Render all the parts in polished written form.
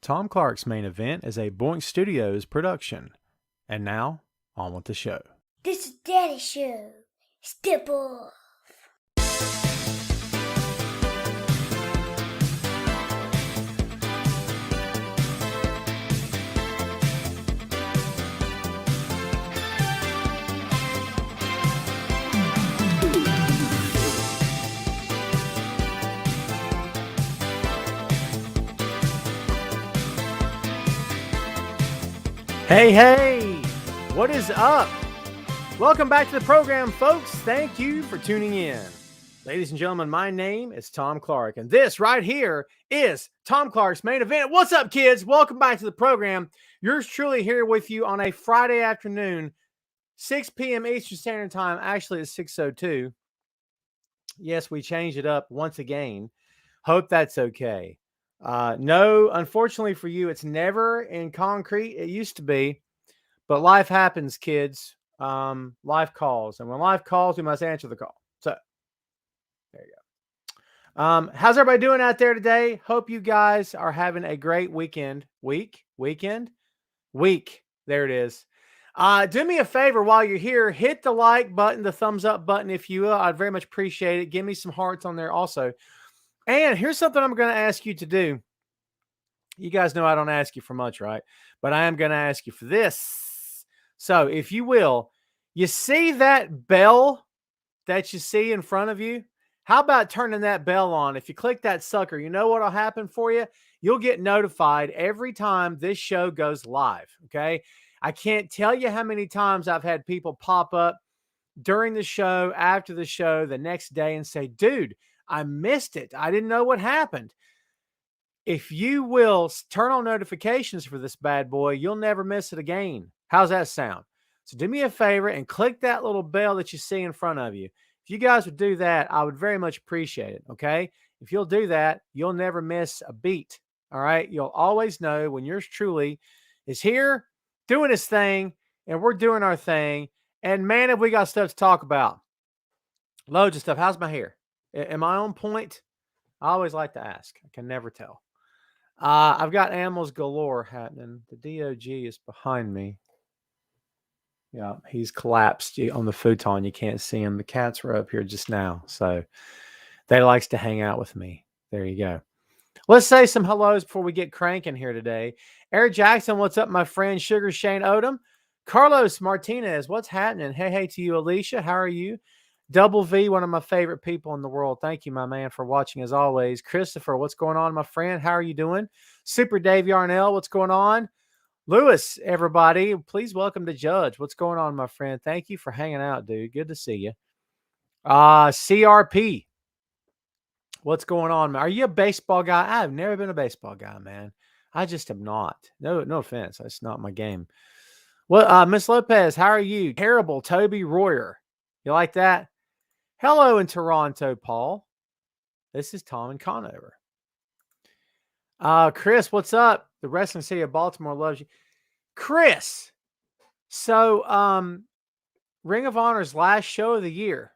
Tom Clark's Main Event is a Boink Studios production. And now, on with the show. This is Daddy Show. Step off. Hey, what is up? Welcome back to the program, folks. Thank you for tuning in. Ladies and gentlemen, my name is Tom Clark, and this right here is Tom Clark's Main Event. What's up, kids? Welcome back to the program. Yours truly here with you on a Friday afternoon, 6 p.m. Eastern Standard Time. Actually, it's 6:02. Yes, we changed it up once again. Hope that's okay. No, unfortunately for you, it's never in concrete. It used to be, but life happens, kids. Life calls, and when life calls, we must answer the call. So there you go. How's everybody doing out there today? Hope you guys are having a great weekend. Week. There it is. Do me a favor while you're here, hit the like button, the thumbs up button, if you will. I'd very much appreciate it. Give me some hearts on there also. And here's something I'm going to ask you to do. You guys know I don't ask you for much, right? But I am going to ask you for this. So if you will, you see that bell that you see in front of you? How about turning that bell on? If you click that sucker, you know what will happen for you? You'll get notified every time this show goes live, okay? I can't tell you how many times I've had people pop up during the show, after the show, the next day and say, dude, I missed it. I didn't know what happened. If you will turn on notifications for this bad boy, you'll never miss it again. How's that sound? So do me a favor and click that little bell that you see in front of you. If you guys would do that, I would very much appreciate it, okay? If you'll do that, you'll never miss a beat, all right? You'll always know when yours truly is here doing his thing and we're doing our thing. And man, have we got stuff to talk about. Loads of stuff. How's my hair? Am I on point? I always like to ask. I can never tell. I've got animals galore happening. The DOG is behind me. Yeah, he's collapsed on the futon. You can't see him. The cats were up here just now, so they likes to hang out with me. There you go. Let's say some hellos before we get cranking here today. Eric Jackson, what's up, my friend? Sugar Shane Odom. Carlos Martinez, what's happening? Hey to you, Alicia. How are you? Double V, one of my favorite people in the world. Thank you, my man, for watching as always. Christopher, what's going on, my friend? How are you doing? Super Dave Yarnell, what's going on? Lewis, everybody, please welcome to Judge. What's going on, my friend? Thank you for hanging out, dude. Good to see you. CRP, what's going on, man? Are you a baseball guy? I've never been a baseball guy, man. I just am not. No offense. That's not my game. Well, Miss Lopez, how are you? Terrible, Toby Royer. You like that? Hello in Toronto, Paul. This is Tom and Conover. Chris, what's up? The Wrestling City of Baltimore loves you. Chris, so Ring of Honor's last show of the year.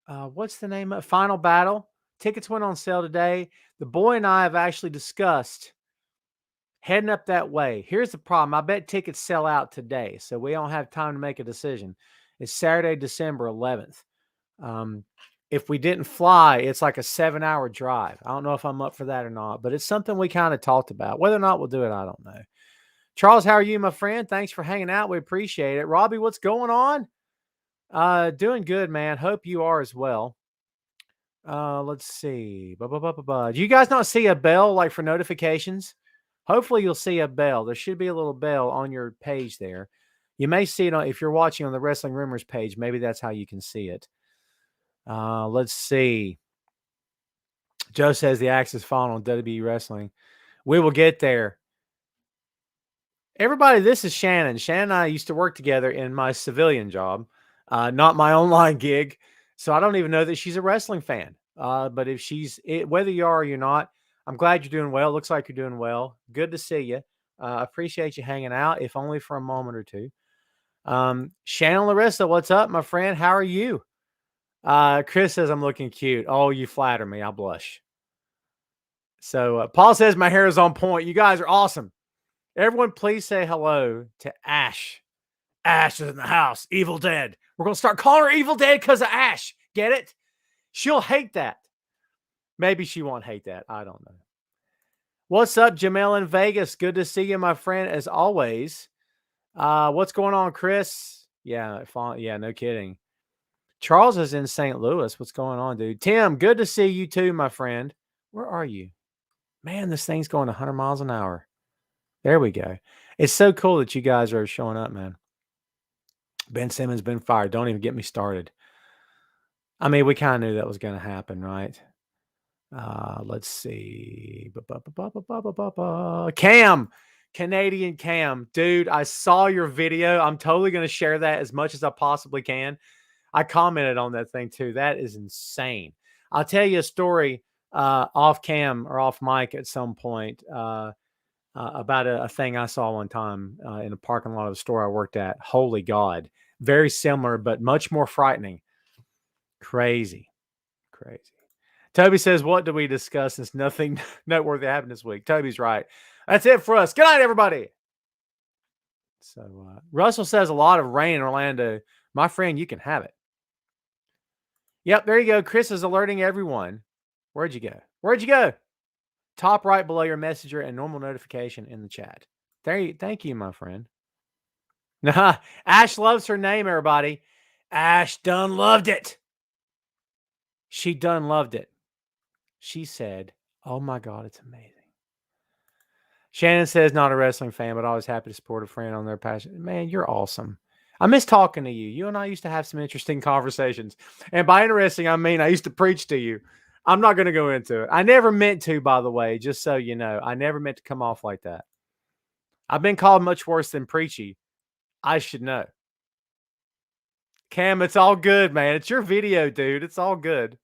What's the name of it? Final Battle. Tickets went on sale today. The boy and I have actually discussed heading up that way. Here's the problem. I bet tickets sell out today, so we don't have time to make a decision. It's Saturday, December 11th. If we didn't fly, it's like a 7-hour drive. I don't know if I'm up for that or not, but it's something we kind of talked about. Whether or not we'll do it, I don't know. Charles, how are you, my friend? Thanks for hanging out. We appreciate it. Robbie, what's going on? Doing good, man. Hope you are as well. Let's see. Do you guys not see a bell like for notifications? Hopefully you'll see a bell. There should be a little bell on your page there. You may see it if you're watching on the Wrestling Rumors page. Maybe that's how you can see it. Let's see. Joe says the axe is falling on WWE Wrestling. We will get there. Everybody, this is Shannon. Shannon and I used to work together in my civilian job, not my online gig. So I don't even know that she's a wrestling fan. But if whether you are or you're not, I'm glad you're doing well. Looks like you're doing well. Good to see you. Appreciate you hanging out, if only for a moment or two. Shannon Larissa, what's up, my friend? How are you? Chris says I'm looking cute. Oh, you flatter me. I blush. So Paul says my hair is on point. You guys are awesome. Everyone, please say hello to Ash. Ash is in the house. Evil Dead. We're going to start calling her Evil Dead because of Ash. Get it? She'll hate that. Maybe she won't hate that. I don't know. What's up, Jamel in Vegas? Good to see you, my friend, as always. What's going on, Chris? Yeah, no kidding. Charles is in St. Louis. What's going on, dude? Tim, good to see you too, my friend. Where are you? Man, this thing's going 100 miles an hour. There we go. It's so cool that you guys are showing up, man. Ben Simmons been fired. Don't even get me started. I mean, we kind of knew that was going to happen, right? Let's see. Cam, Canadian Cam. Dude, I saw your video. I'm totally going to share that as much as I possibly can. I commented on that thing too. That is insane. I'll tell you a story off cam or off mic at some point about a thing I saw one time in a parking lot of a store I worked at. Holy God. Very similar, but much more frightening. Crazy. Toby says, what do we discuss since nothing noteworthy happened this week? Toby's right. That's it for us. Good night, everybody. So Russell says a lot of rain in Orlando. My friend, you can have it. Yep, there you go. Chris is alerting everyone. Where'd you go? Top right below your messenger and normal notification in the chat. Thank you, my friend. Nah, Ash loves her name, everybody. Ash done loved it. She done loved it. She said, oh my God, it's amazing. Shannon says, not a wrestling fan, but always happy to support a friend on their passion. Man, you're awesome. I miss talking to you. You and I used to have some interesting conversations. And by interesting, I mean I used to preach to you. I'm not going to go into it. I never meant to, by the way, just so you know. I never meant to come off like that. I've been called much worse than preachy. I should know. Cam, it's all good, man. It's your video, dude. It's all good.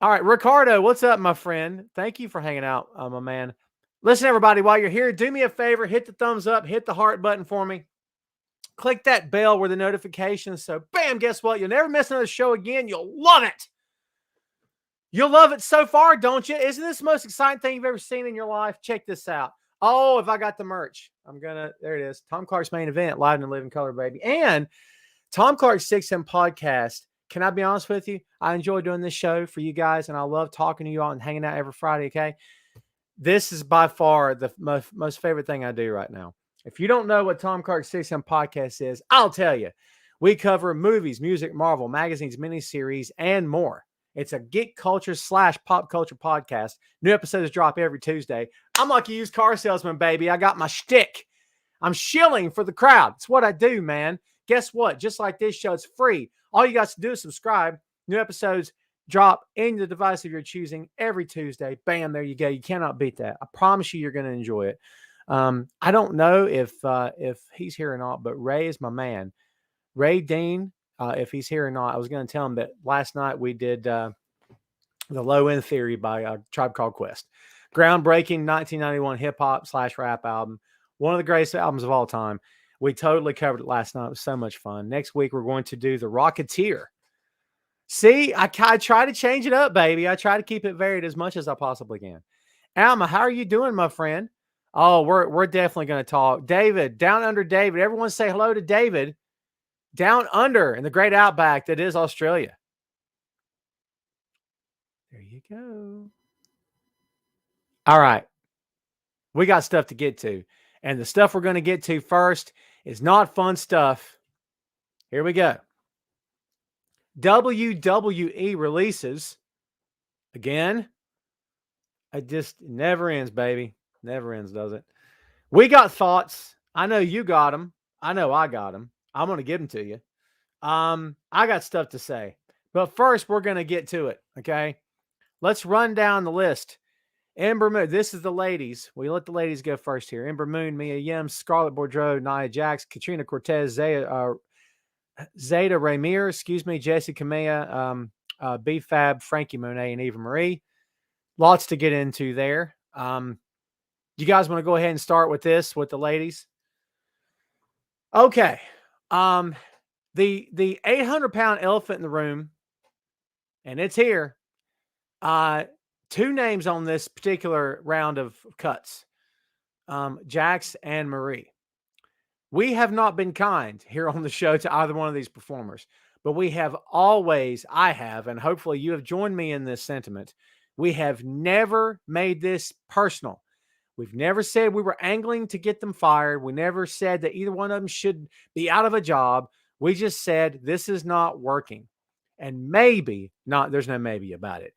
All right, Ricardo, what's up, my friend? Thank you for hanging out, my man. Listen, everybody, while you're here, do me a favor. Hit the thumbs up. Hit the heart button for me. Click that bell where the notifications. So, bam, guess what? You'll never miss another show again. You'll love it. You'll love it so far, don't you? Isn't this the most exciting thing you've ever seen in your life? Check this out. Oh, if I got the merch, there it is. Tom Clark's main event, live in living color, baby. And Tom Clark's 6M podcast. Can I be honest with you? I enjoy doing this show for you guys, and I love talking to you all and hanging out every Friday, okay? This is by far the most favorite thing I do right now. If you don't know what Tom Clark's 6M podcast is, I'll tell you. We cover movies, music, Marvel, magazines, miniseries, and more. It's a geek culture / pop culture podcast. New episodes drop every Tuesday. I'm like a used car salesman, baby. I got my shtick. I'm shilling for the crowd. It's what I do, man. Guess what? Just like this show, it's free. All you got to do is subscribe. New episodes drop in the device of your choosing every Tuesday. Bam, there you go. You cannot beat that. I promise you're going to enjoy it. I don't know if he's here or not, but Ray is my man. Ray Dean, if he's here or not, I was going to tell him that last night we did the Low End Theory by Tribe Called Quest. Groundbreaking 1991 hip-hop / rap album. One of the greatest albums of all time. We totally covered it last night. It was so much fun. Next week, we're going to do The Rocketeer. See, I try to change it up, baby. I try to keep it varied as much as I possibly can. Alma, how are you doing, my friend? Oh, we're definitely going to talk. David, Down Under David. Everyone say hello to David. Down under in the great outback that is Australia. There you go. All right. We got stuff to get to. And the stuff we're going to get to first is not fun stuff. Here we go. WWE releases. Again, it just never ends, baby. Never ends, does it? We got thoughts. I know you got them. I know I got them. I'm going to give them to you. I got stuff to say. But first, we're going to get to it, okay? Let's run down the list. Ember Moon. This is the ladies. We let the ladies go first here. Ember Moon, Mia Yim, Scarlett Bordeaux, Nia Jax, Katrina Cortez, Zeta Ramirez, Jessie Kamea, B-Fab, Frankie Monet, and Eva Marie. Lots to get into there. You guys want to go ahead and start with this, with the ladies? Okay. The 800-pound elephant in the room, and it's here. two names on this particular round of cuts, Jax and Marie. We have not been kind here on the show to either one of these performers, but we have always, I have, and hopefully you have joined me in this sentiment. We have never made this personal. We've never said we were angling to get them fired. We never said that either one of them should be out of a job. We just said this is not working. And maybe not, there's no maybe about it.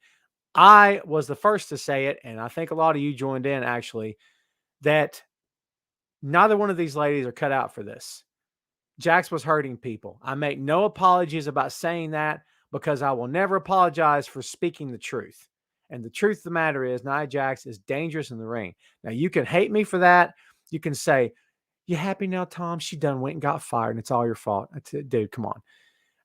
I was the first to say it, and I think a lot of you joined in actually, that neither one of these ladies are cut out for this. Jax was hurting people. I make no apologies about saying that because I will never apologize for speaking the truth. And the truth of the matter is Nia Jax is dangerous in the ring. Now, you can hate me for that. You can say, you happy now, Tom? She done went and got fired and it's all your fault. Dude, come on.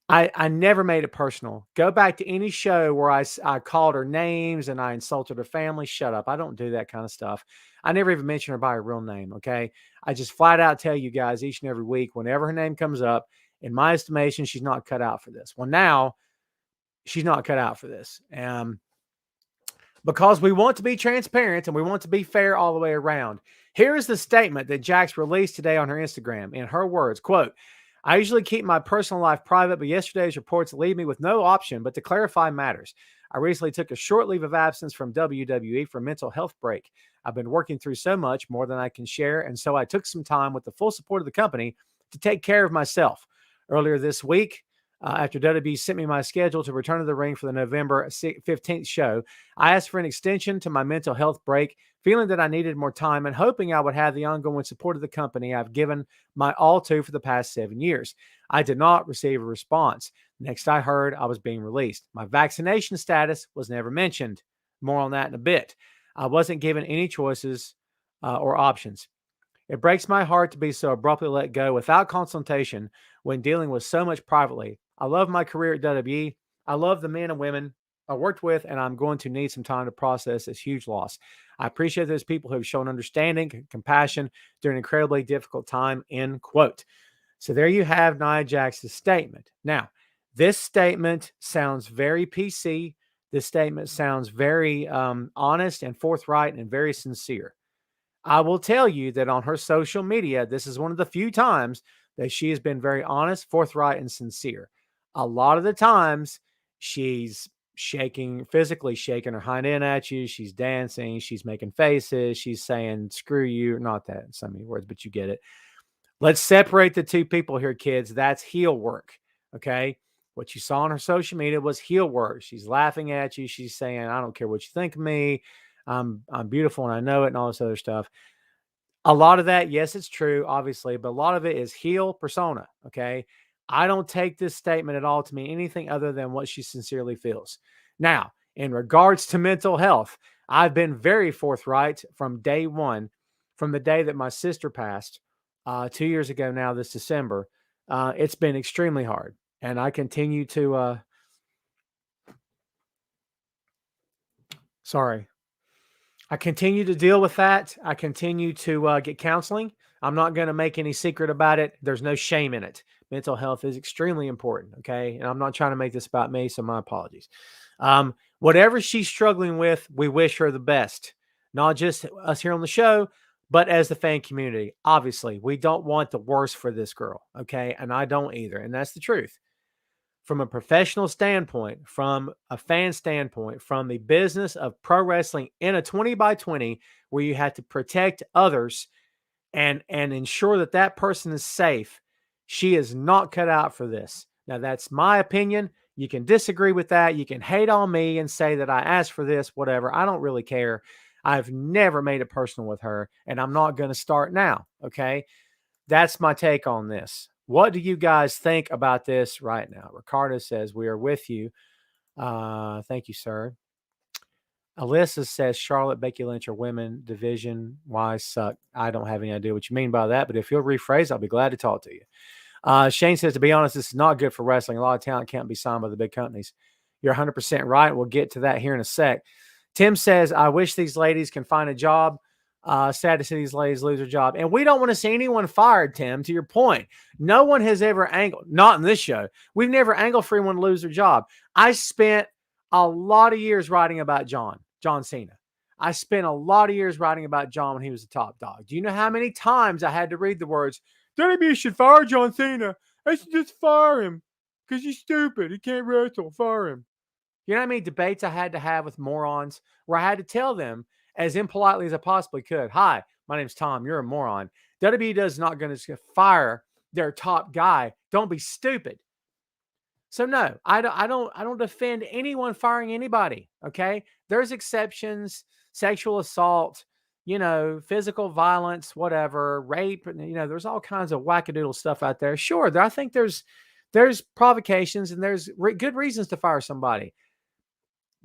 I never made it personal. Go back to any show where I called her names and I insulted her family. Shut up. I don't do that kind of stuff. I never even mention her by her real name, okay? I just flat out tell you guys each and every week, whenever her name comes up, in my estimation, she's not cut out for this. Well, now she's not cut out for this. Because we want to be transparent and we want to be fair all the way around. Here is the statement that Jax released today on her Instagram. In her words, quote, I usually keep my personal life private, but yesterday's reports leave me with no option but to clarify matters. I recently took a short leave of absence from WWE for a mental health break. I've been working through so much more than I can share, and so I took some time with the full support of the company to take care of myself. Earlier this week, after WWE sent me my schedule to return to the ring for the November 15th show, I asked for an extension to my mental health break, feeling that I needed more time and hoping I would have the ongoing support of the company I've given my all to for the past 7 years. I did not receive a response. Next I heard, I was being released. My vaccination status was never mentioned. More on that in a bit. I wasn't given any choices or options. It breaks my heart to be so abruptly let go without consultation when dealing with so much privately. I love my career at WWE. I love the men and women I worked with, and I'm going to need some time to process this huge loss. I appreciate those people who have shown understanding, compassion during an incredibly difficult time, end quote. So there you have Nia Jax's statement. Now, this statement sounds very PC. This statement sounds very honest and forthright and very sincere. I will tell you that on her social media, this is one of the few times that she has been very honest, forthright, and sincere. A lot of the times she's physically shaking her hind end at you. She's dancing. She's making faces. She's saying, screw you. Not that in so many words, but you get it. Let's separate the two people here, kids. That's heel work. Okay. What you saw on her social media was heel work. She's laughing at you. She's saying, I don't care what you think of me. I'm beautiful and I know it and all this other stuff. A lot of that, yes, it's true, obviously, but a lot of it is heel persona. Okay. I don't take this statement at all to mean anything other than what she sincerely feels. Now, in regards to mental health, I've been very forthright from day one, from the day that my sister passed 2 years ago now, this December. It's been extremely hard. And I continue to, I continue to deal with that. I continue to get counseling. I'm not going to make any secret about it. There's no shame in it. Mental health is extremely important. Okay. And I'm not trying to make this about me. So my apologies. Whatever she's struggling with, we wish her the best, not just us here on the show, but as the fan community. Obviously, we don't want the worst for this girl. Okay. And I don't either. And that's the truth. From a professional standpoint, from a fan standpoint, from the business of pro wrestling in a 20x20, where you have to protect others and ensure that that person is safe, she is not cut out for this. Now, that's my opinion. You can disagree with that. You can hate on me and say that I asked for this, whatever. I don't really care. I've never made it personal with her, and I'm not going to start now, okay? That's my take on this. What do you guys think about this right now? Ricardo says, we are with you. Thank you, sir. Alyssa says, Charlotte, Becky Lynch are women division. Why suck? I don't have any idea what you mean by that, but if you'll rephrase, I'll be glad to talk to you. Shane says, to be honest, this is not good for wrestling. A lot of talent can't be signed by the big companies. You're 100% right. We'll get to that here in a sec. Tim says, I wish these ladies can find a job. Sad to see these ladies lose their job. And we don't want to see anyone fired, Tim, to your point. No one has ever angled, not in this show. We've never angled for anyone to lose their job. I spent a lot of years writing about John. John Cena. I spent a lot of years writing about John when he was the top dog. Do you know how many times I had to read the words, WWE should fire John Cena. They should just fire him because he's stupid. He can't wrestle. Fire him. You know how many debates I had to have with morons where I had to tell them as impolitely as I possibly could, hi, my name's Tom. You're a moron. WWE is not going to fire their top guy. Don't be stupid. So no, I don't defend anyone firing anybody. Okay. There's exceptions, sexual assault, physical violence, whatever, rape, there's all kinds of wackadoodle stuff out there. Sure. I think there's provocations and there's good reasons to fire somebody.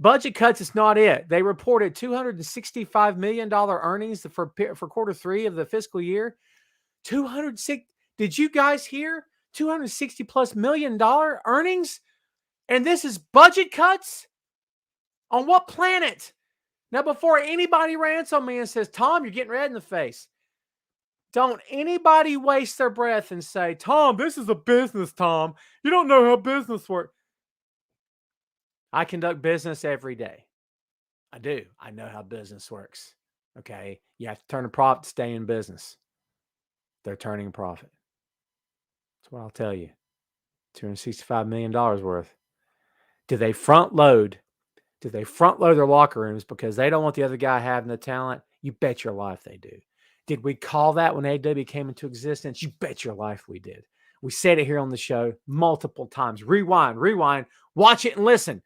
Budget cuts is not it. They reported $265 million earnings for quarter 3 of the fiscal year. 206. Did you guys hear? $260+ million earnings? And this is budget cuts? On what planet? Now, before anybody rants on me and says, Tom, you're getting red in the face, don't anybody waste their breath and say, Tom, this is a business, Tom. You don't know how business works. I conduct business every day. I do. I know how business works. Okay. You have to turn a profit to stay in business. They're turning a profit. That's what I'll tell you. $265 million worth. Do they front load? Do they front load their locker rooms because they don't want the other guy having the talent? You bet your life they do. Did we call that when AEW came into existence? You bet your life we did. We said it here on the show multiple times. Rewind, watch it and listen.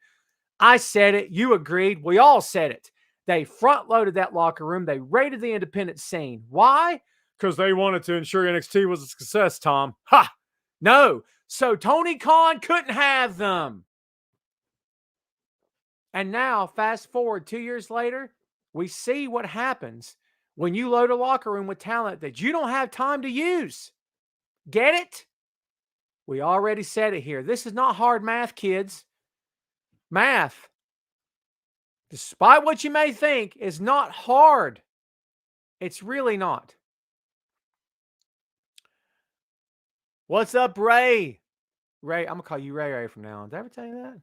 I said it. You agreed. We all said it. They front loaded that locker room. They raided the independent scene. Why? Because they wanted to ensure NXT was a success, Tom. Ha! No. So Tony Khan couldn't have them. And now, fast forward 2 years later, we see what happens when you load a locker room with talent that you don't have time to use. Get it? We already said it here. This is not hard math, kids. Math, despite what you may think, is not hard. It's really not. What's up, Ray? Ray, I'm going to call you Ray from now on. Did I ever tell you that?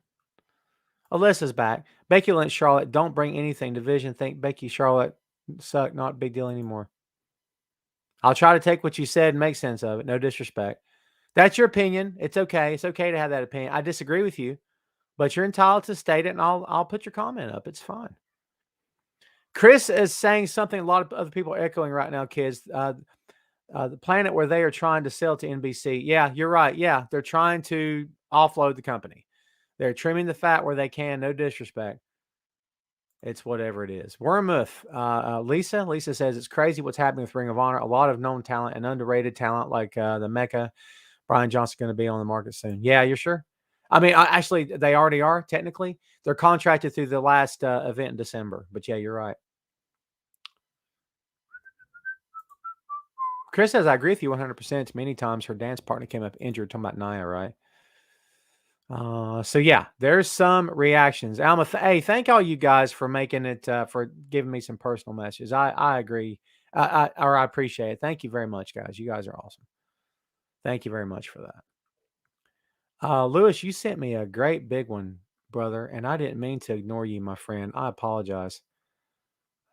Alyssa's back. Becky Lynch, Charlotte, don't bring anything. Division, think Becky, Charlotte suck. Not a big deal anymore. I'll try to take what you said and make sense of it. No disrespect. That's your opinion. It's okay. It's okay to have that opinion. I disagree with you, but you're entitled to state it, and I'll put your comment up. It's fine. Chris is saying something a lot of other people are echoing right now, kids. The planet where they are trying to sell to NBC. Yeah, you're right. Yeah, they're trying to offload the company. They're trimming the fat where they can. No disrespect. It's whatever it is. Wormuth. Lisa says it's crazy what's happening with Ring of Honor. A lot of known talent and underrated talent like the Mecca. Brian Johnson going to be on the market soon. Yeah, you're sure? I mean, actually, they already are, technically. They're contracted through the last event in December. But yeah, you're right. Chris says, I agree with you 100%. Many times her dance partner came up injured. Talking about Nia, right? So yeah, there's some reactions. Alma, hey, thank all you guys for making it, for giving me some personal messages. I agree. I appreciate it. Thank you very much, guys. You guys are awesome. Thank you very much for that. Lewis, you sent me a great big one, brother, and I didn't mean to ignore you, my friend. I apologize.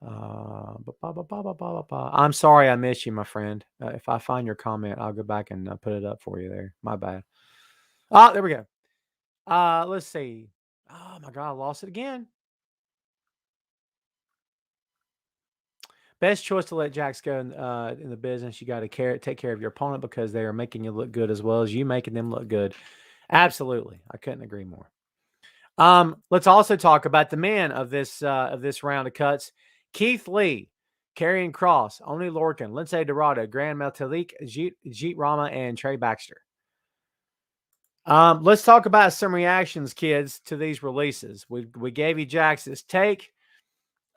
I'm sorry I missed you, my friend. If I find your comment, I'll go back and put it up for you there. My bad. There we go. Let's see. Oh my God, I lost it again. Best choice to let Jax go in the business. You got to take care of your opponent because they are making you look good as well as you making them look good. Absolutely, I couldn't agree more. Let's also talk about the men of this round of cuts: Keith Lee, Karrion Kross, Oney Lorcan, Lince Dorado, Gran Metalik, Jeet Rama, and Trey Baxter. Let's talk about some reactions, kids, to these releases. We gave you Jax's take.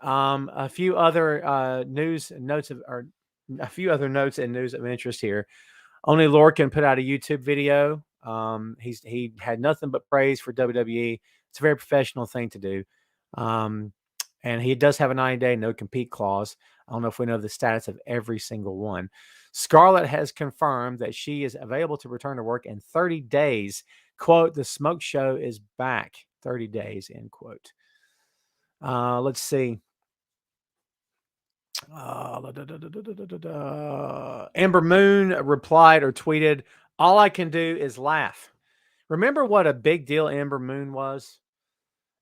A few other notes and news of interest here. Only Lorcan put out a YouTube video. He had nothing but praise for WWE. It's a very professional thing to do. And he does have a 90-day no compete clause. I don't know if we know the status of every single one. Scarlett has confirmed that she is available to return to work in 30 days. Quote, the smoke show is back. 30 days, end quote. Let's see. Ember Moon replied or tweeted, "All I can do is laugh." Remember what a big deal Ember Moon was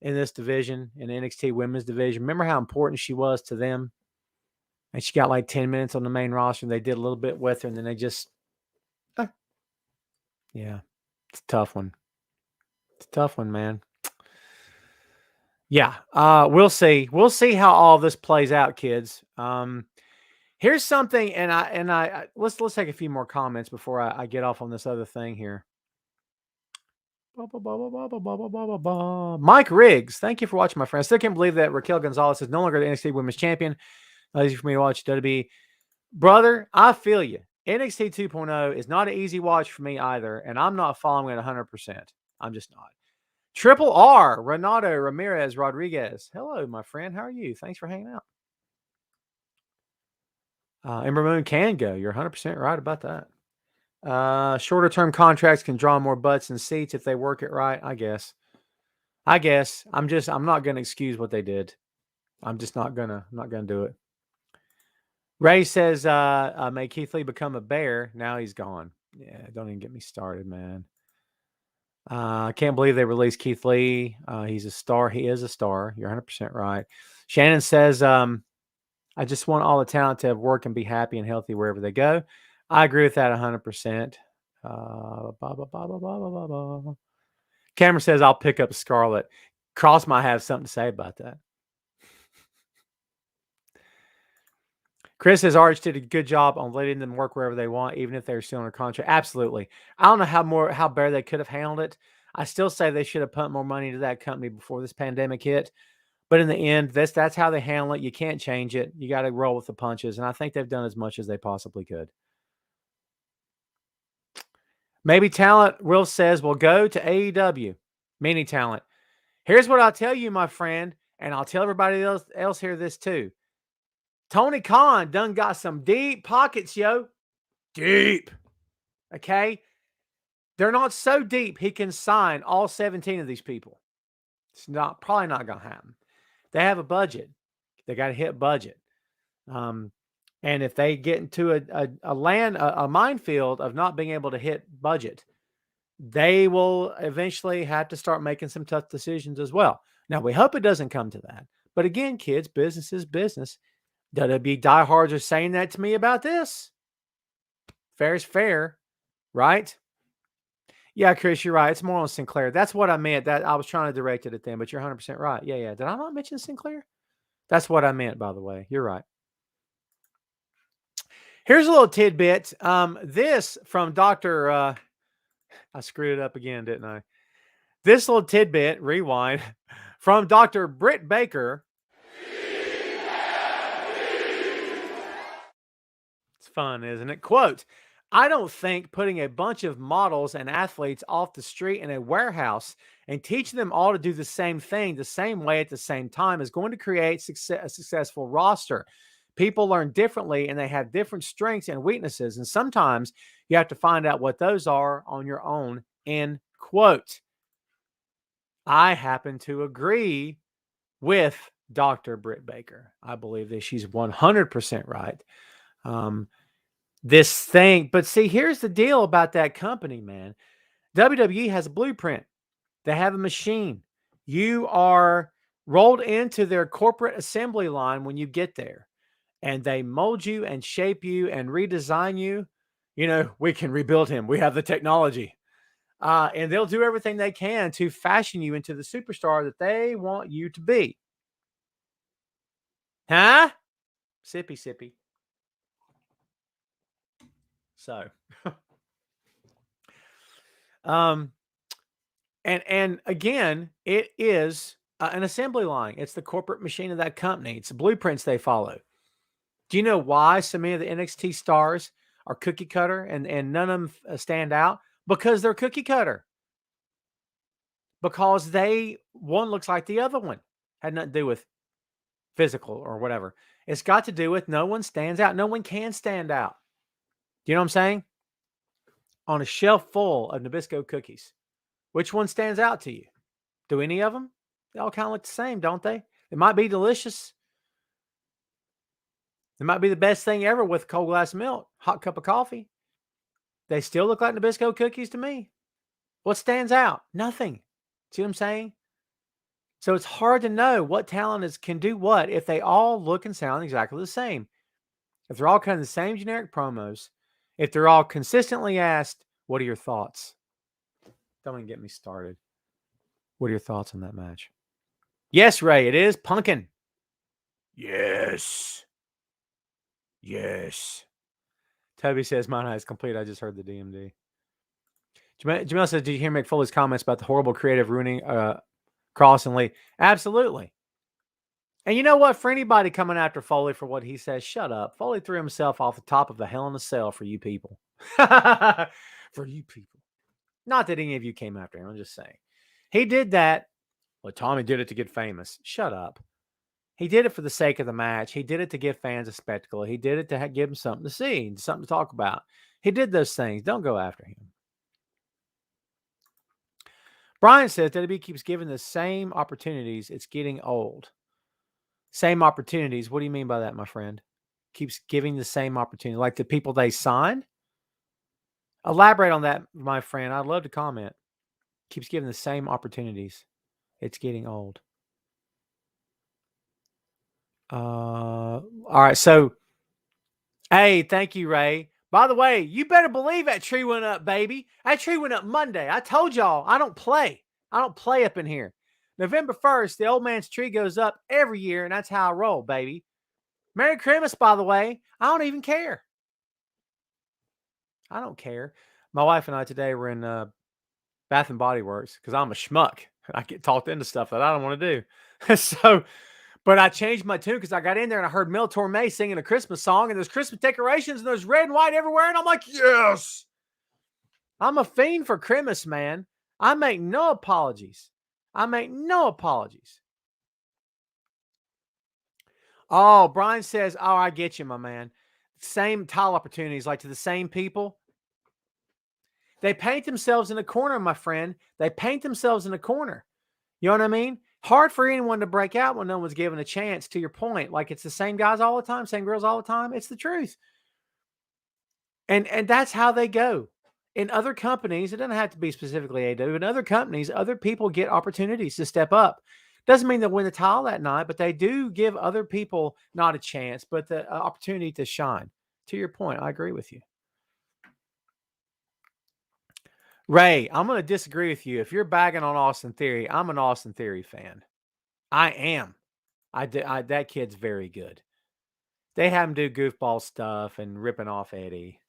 in this division, in NXT Women's Division? Remember how important she was to them? And she got like 10 minutes on the main roster, and they did a little bit with her, and then they just, yeah, it's a tough one. It's a tough one, man. Yeah, we'll see. We'll see how all this plays out, kids. Here's something, and I let's take a few more comments before I get off on this other thing here. Mike Riggs, thank you for watching, my friend. I still can't believe that Raquel Gonzalez is no longer the NXT Women's Champion. Easy for me to watch WWE. Brother, I feel you. NXT 2.0 is not an easy watch for me either, and I'm not following it 100%. I'm just not. Triple R, Renato Ramirez Rodriguez. Hello, my friend. How are you? Thanks for hanging out. Ember Moon can go. You're 100% right about that. Shorter term contracts can draw more butts and seats if they work it right. I guess. I'm not going to excuse what they did. I'm just not going to do it. Ray says, may Keith Lee become a bear. Now he's gone. Yeah, don't even get me started, man. I can't believe they released Keith Lee. He's a star. He is a star. You're 100% right. Shannon says, I just want all the talent to have work and be happy and healthy wherever they go. I agree with that 100%. Cameron says, I'll pick up Scarlett. Cross might have something to say about that. Chris says Arch did a good job on letting them work wherever they want, even if they're still under contract. Absolutely. I don't know how better they could have handled it. I still say they should have pumped more money into that company before this pandemic hit. But in the end, that's how they handle it. You can't change it. You got to roll with the punches. And I think they've done as much as they possibly could. Maybe talent, Will says, will go to AEW. Meaning talent. Here's what I'll tell you, my friend, and I'll tell everybody else here this too. Tony Khan done got some deep pockets, yo. Deep. Okay? They're not so deep he can sign all 17 of these people. It's probably not going to happen. They have a budget. They got to hit budget. And if they get into a minefield of not being able to hit budget, they will eventually have to start making some tough decisions as well. Now, we hope it doesn't come to that. But again, kids, business is business. WWE diehards are saying that to me about this. Fair is fair, right? Yeah, Chris, you're right. It's more on Sinclair. That's what I meant. That I was trying to direct it at them, but you're 100% right. Yeah. Did I not mention Sinclair? That's what I meant, by the way. You're right. Here's a little tidbit. This from Dr. I screwed it up again, didn't I? This little tidbit, rewind, from Dr. Britt Baker. It's fun, isn't it? Quote, I don't think putting a bunch of models and athletes off the street in a warehouse and teaching them all to do the same thing the same way at the same time is going to create a successful roster. People learn differently and they have different strengths and weaknesses. And sometimes you have to find out what those are on your own, end quote. I happen to agree with Dr. Britt Baker. I believe that she's 100% right. This thing, but see, here's the deal about that company, man. WWE has a blueprint. They have a machine. You are rolled into their corporate assembly line when you get there, and they mold you and shape you and redesign you. You know, we can rebuild him. We have the technology. And they'll do everything they can to fashion you into the superstar that they want you to be. Huh? Sippy. So, and again, it is an assembly line. It's the corporate machine of that company. It's the blueprints they follow. Do you know why so many of the NXT stars are cookie cutter and none of them stand out? Because they're cookie cutter. Because one looks like the other one. Had nothing to do with physical or whatever. It's got to do with no one stands out. No one can stand out. Do you know what I'm saying? On a shelf full of Nabisco cookies, which one stands out to you? Do any of them? They all kind of look the same, don't they? It might be delicious. It might be the best thing ever with a cold glass of milk, hot cup of coffee. They still look like Nabisco cookies to me. What stands out? Nothing. See what I'm saying? So it's hard to know what talent can do what if they all look and sound exactly the same. If they're all kind of the same generic promos, if they're all consistently asked, what are your thoughts? Don't even get me started. What are your thoughts on that match? Yes, Ray, it is Pumpkin. Yes. Yes. Toby says, mine is complete. I just heard the DMD. Jamel says, did you hear Mick Foley's comments about the horrible creative ruining Cross and Lee? Absolutely. And you know what? For anybody coming after Foley for what he says, shut up. Foley threw himself off the top of the Hell in a Cell for you people. For you people. Not that any of you came after him. I'm just saying. He did that. Well, Tommy did it to get famous. Shut up. He did it for the sake of the match. He did it to give fans a spectacle. He did it to give them something to see, something to talk about. He did those things. Don't go after him. Brian says WWE keeps giving the same opportunities. It's getting old. Same opportunities. What do you mean by that, my friend? Keeps giving the same opportunity. Like the people they signed? Elaborate on that, my friend. I'd love to comment. Keeps giving the same opportunities. It's getting old. All right. So, hey, thank you, Ray. By the way, you better believe that tree went up, baby. That tree went up Monday. I told y'all I don't play. I don't play up in here. November 1st, the old man's tree goes up every year, and that's how I roll, baby. Merry Christmas, by the way. I don't even care. I don't care. My wife and I today were in Bath and Body Works because I'm a schmuck. I get talked into stuff that I don't want to do. But I changed my tune because I got in there and I heard Mel Torme singing a Christmas song, and there's Christmas decorations and there's red and white everywhere. And I'm like, yes. I'm a fiend for Christmas, man. I make no apologies. Oh, Brian says, oh, I get you, my man. Same tile opportunities, like to the same people. They paint themselves in a corner, my friend. They paint themselves in a corner. You know what I mean? Hard for anyone to break out when no one's given a chance, to your point. Like it's the same guys all the time, same girls all the time. It's the truth. And that's how they go. In other companies, it doesn't have to be specifically AW. In other companies, other people get opportunities to step up. Doesn't mean they'll win the title that night, but they do give other people not a chance, but the opportunity to shine. To your point, I agree with you. Ray, I'm going to disagree with you. If you're bagging on Austin Theory, I'm an Austin Theory fan. I am. That kid's very good. They have him do goofball stuff and ripping off Eddie.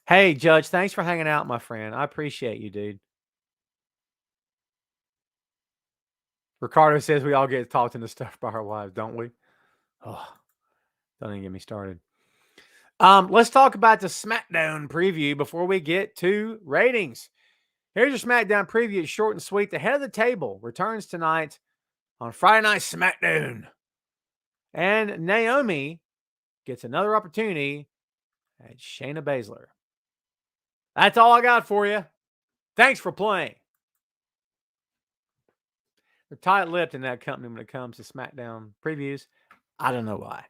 Hey, Judge, thanks for hanging out, my friend. I appreciate you, dude. Ricardo says we all get talked into stuff by our wives, don't we? Oh, don't even get me started. Let's talk about the SmackDown preview before we get to ratings. Here's your SmackDown preview. It's short and sweet. The head of the table returns tonight on Friday Night SmackDown. And Naomi gets another opportunity at Shayna Baszler. That's all I got for you. Thanks for playing. They're tight-lipped in that company when it comes to SmackDown previews. I don't know why.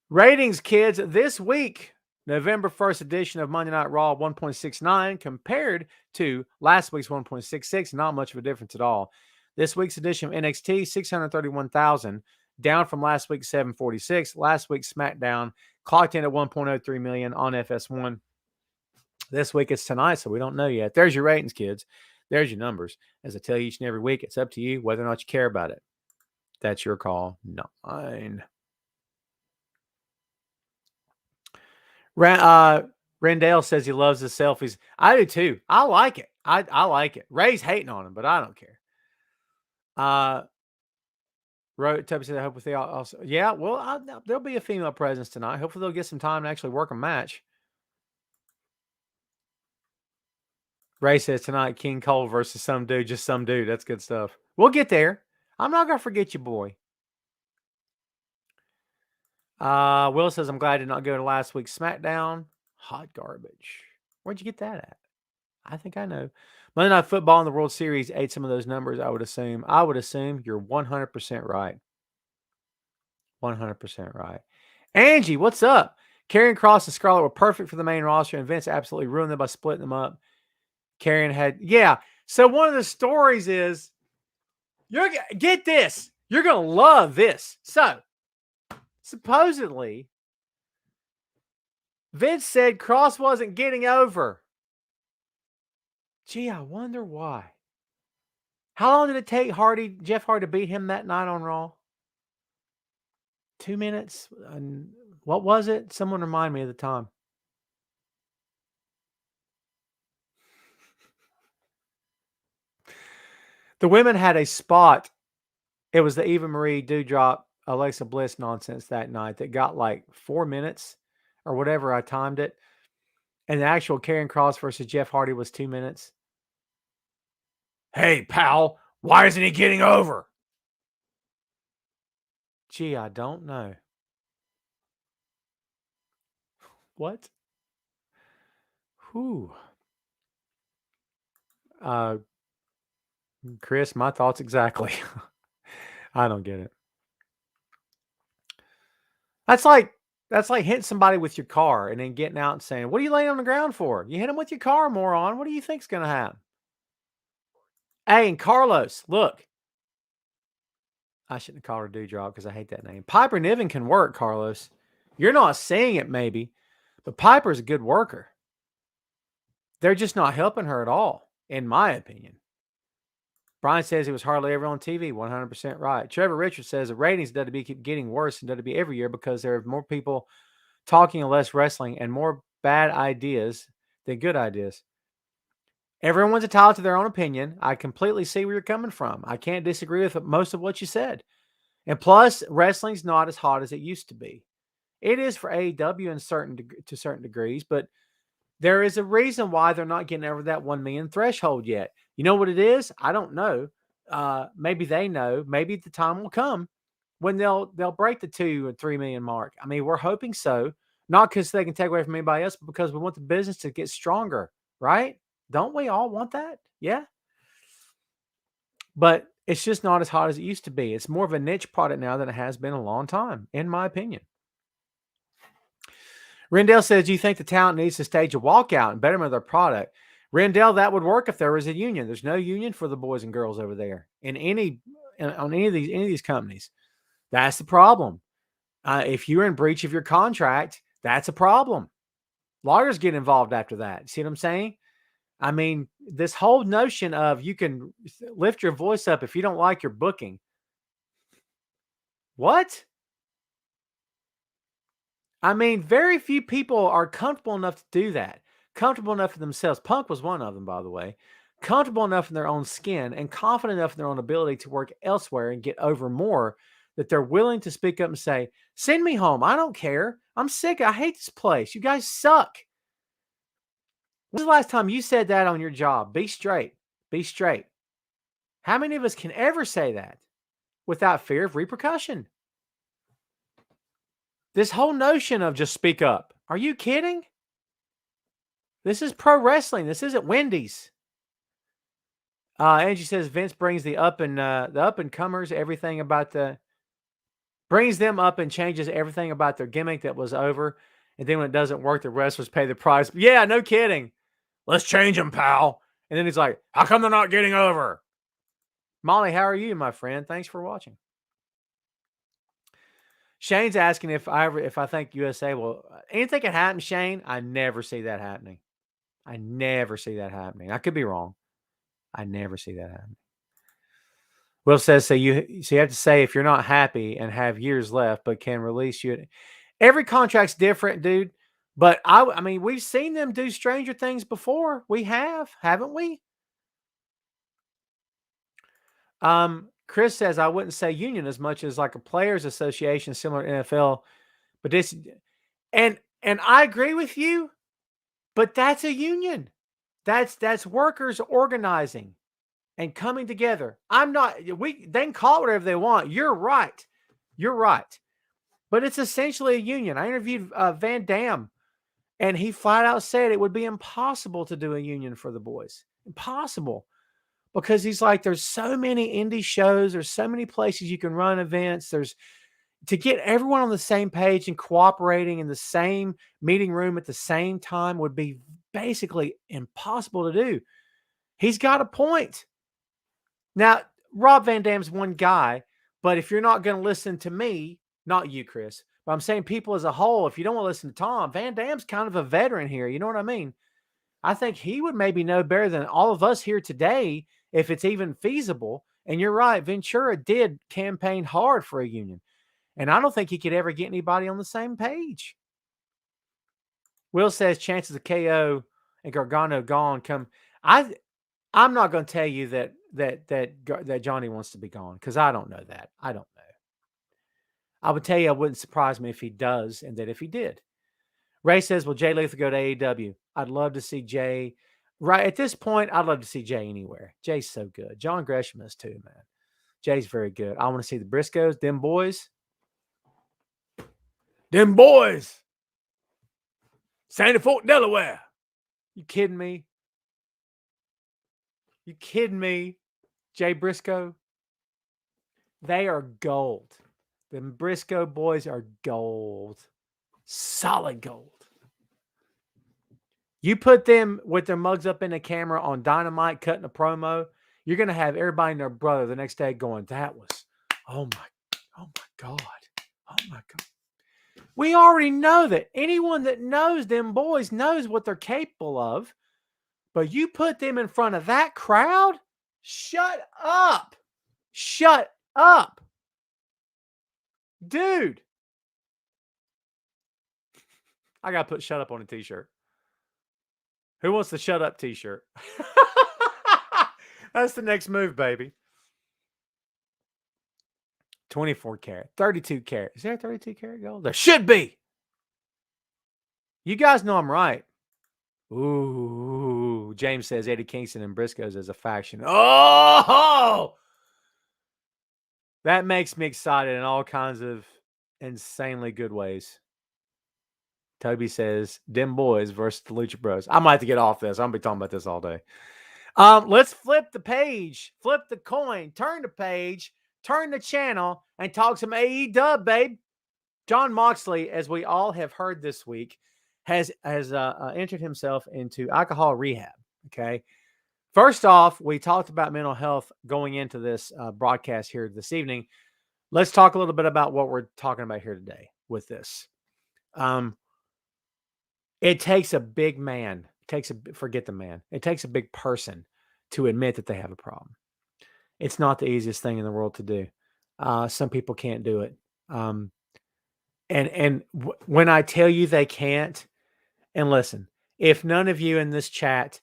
Ratings, kids, this week, November 1st edition of Monday Night Raw, 1.69 compared to last week's 1.66. Not much of a difference at all. This week's edition of NXT, 631,000, down from last week's 746. Last week's SmackDown clocked in at 1.03 million on FS1. This week it's tonight, so we don't know yet. There's your ratings, kids. There's your numbers. As I tell you each and every week, it's up to you whether or not you care about it. That's your call, not mine. Rendale says he loves the selfies. I do too. I like it. I like it. Ray's hating on him, but I don't care. Tubby said, I hope they also. Yeah, well, there'll be a female presence tonight. Hopefully they'll get some time to actually work a match. Ray says tonight, King Cole versus some dude, just some dude. That's good stuff. We'll get there. I'm not going to forget you, boy. Will says, I'm glad I did not go to last week's SmackDown. Hot garbage. Where'd you get that at? I think I know. Monday Night Football in the World Series ate some of those numbers, I would assume. I would assume you're 100% right. 100% right. Angie, what's up? Karrion Kross and Scarlett were perfect for the main roster, and Vince absolutely ruined them by splitting them up. Karrion had, yeah. So one of the stories is, get this. You're going to love this. So, supposedly, Vince said Kross wasn't getting over. Gee, I wonder why. How long did it take Jeff Hardy to beat him that night on Raw? 2 minutes? What was it? Someone remind me of the time. The women had a spot. It was the Eva Marie Dewdrop, Alexa Bliss nonsense that night that got like 4 minutes or whatever I timed it. And the actual Karrion Kross versus Jeff Hardy was 2 minutes. Hey, pal, why isn't he getting over? Gee, I don't know. What? Whew. Chris, my thoughts exactly. I don't get it. That's like hitting somebody with your car and then getting out and saying, "What are you laying on the ground for? You hit him with your car, moron. What do you think's going to happen?" Hey, and Carlos, look. I shouldn't have called her Dewdrop because I hate that name. Piper Niven can work, Carlos. You're not saying it maybe, but Piper's a good worker. They're just not helping her at all, in my opinion. Brian says he was hardly ever on TV. 100% right. Trevor Richards says the ratings of WWE keep getting worse in WWE every year because there are more people talking and less wrestling and more bad ideas than good ideas. Everyone's entitled to their own opinion. I completely see where you're coming from. I can't disagree with most of what you said. And plus, wrestling's not as hot as it used to be. It is for AEW to certain degrees, but there is a reason why they're not getting over that 1 million threshold yet. You know what it is? I don't know. Maybe they know. Maybe the time will come when they'll break the 2 or 3 million mark. I mean, we're hoping so. Not because they can take away from anybody else, but because we want the business to get stronger, right? Don't we all want that? Yeah. But it's just not as hot as it used to be. It's more of a niche product now than it has been a long time, in my opinion. Rendell says, do you think the talent needs to stage a walkout and betterment of their product? Rendell, that would work if there was a union. There's no union for the boys and girls over there on any of these companies. That's the problem. If you're in breach of your contract, that's a problem. Lawyers get involved after that. See what I'm saying? I mean, this whole notion of you can lift your voice up if you don't like your booking. What? I mean, very few people are comfortable enough to do that. Comfortable enough for themselves. Punk was one of them, by the way. Comfortable enough in their own skin and confident enough in their own ability to work elsewhere and get over more that they're willing to speak up and say, send me home. I don't care. I'm sick. I hate this place. You guys suck. When's the last time you said that on your job? Be straight. Be straight. How many of us can ever say that without fear of repercussion? This whole notion of just speak up. Are you kidding? This is pro wrestling. This isn't Wendy's. Angie says Vince brings the up and comers, everything about brings them up and changes everything about their gimmick that was over. And then when it doesn't work, the wrestlers pay the price. Yeah, no kidding. Let's change them, pal. And then he's like, how come they're not getting over? Molly, how are you, my friend? Thanks for watching. Shane's asking if I think USA will. Anything can happen, Shane. I never see that happening. I never see that happening. I could be wrong. I never see that happening. Will says, so you have to say if you're not happy and have years left, but can release you. Every contract's different, dude. But I mean, we've seen them do stranger things before. We have, haven't we? Chris says, I wouldn't say union as much as like a players association similar to NFL, but this, and I agree with you, but that's a union. That's workers organizing and coming together. They can call it whatever they want. You're right. You're right. But it's essentially a union. I interviewed Van Dam, and he flat out said it would be impossible to do a union for the boys. Impossible. Because he's like, there's so many indie shows. There's so many places you can run events. There's to get everyone on the same page and cooperating in the same meeting room at the same time would be basically impossible to do. He's got a point. Now, Rob Van Dam's one guy, but if you're not going to listen to me, not you, Chris, but I'm saying people as a whole, if you don't want to listen to Tom, Van Dam's kind of a veteran here. You know what I mean? I think he would maybe know better than all of us here today if it's even feasible. And you're right, Ventura did campaign hard for a union. And I don't think he could ever get anybody on the same page. Will says chances of KO and Gargano gone come. I'm not going to tell you that Johnny wants to be gone because I don't know that. I don't know. I would tell you it wouldn't surprise me if he does and that if he did. Ray says, will Jay Lethal go to AEW? I'd love to see Jay. Right at this point, I'd love to see Jay anywhere. Jay's so good. John Gresham is too, man. Jay's very good. I want to see the Briscoes, them boys. Them boys. Sandy Fort, Delaware. You kidding me? You kidding me? Jay Briscoe? They are gold. The Briscoe boys are gold. Solid gold. You put them with their mugs up in the camera on Dynamite cutting a promo, you're going to have everybody and their brother the next day going, that was, oh my God. Oh my God. We already know that. Anyone that knows them boys knows what they're capable of. But you put them in front of that crowd? Shut up. Shut up. Dude. I got to put shut up on a t-shirt. Who wants the shut up t-shirt? That's the next move, baby. 24 karat, 32 karat. Is there a 32 karat gold? There should be. You guys know I'm right. Ooh, James says Eddie Kingston and Briscoes as a faction. Oh, that makes me excited in all kinds of insanely good ways. Toby says, Dem Boys versus the Lucha Bros. I might have to get off this. I'm going to be talking about this all day. Let's flip the page, flip the coin, turn the page, turn the channel, and talk some AEW, babe. Jon Moxley, as we all have heard this week, has entered himself into alcohol rehab. Okay. First off, we talked about mental health going into this broadcast here this evening. Let's talk a little bit about what we're talking about here today with this. It takes a big man. Forget the man. It takes a big person to admit that they have a problem. It's not the easiest thing in the world to do. Some people can't do it. When I tell you they can't, and listen, if none of you in this chat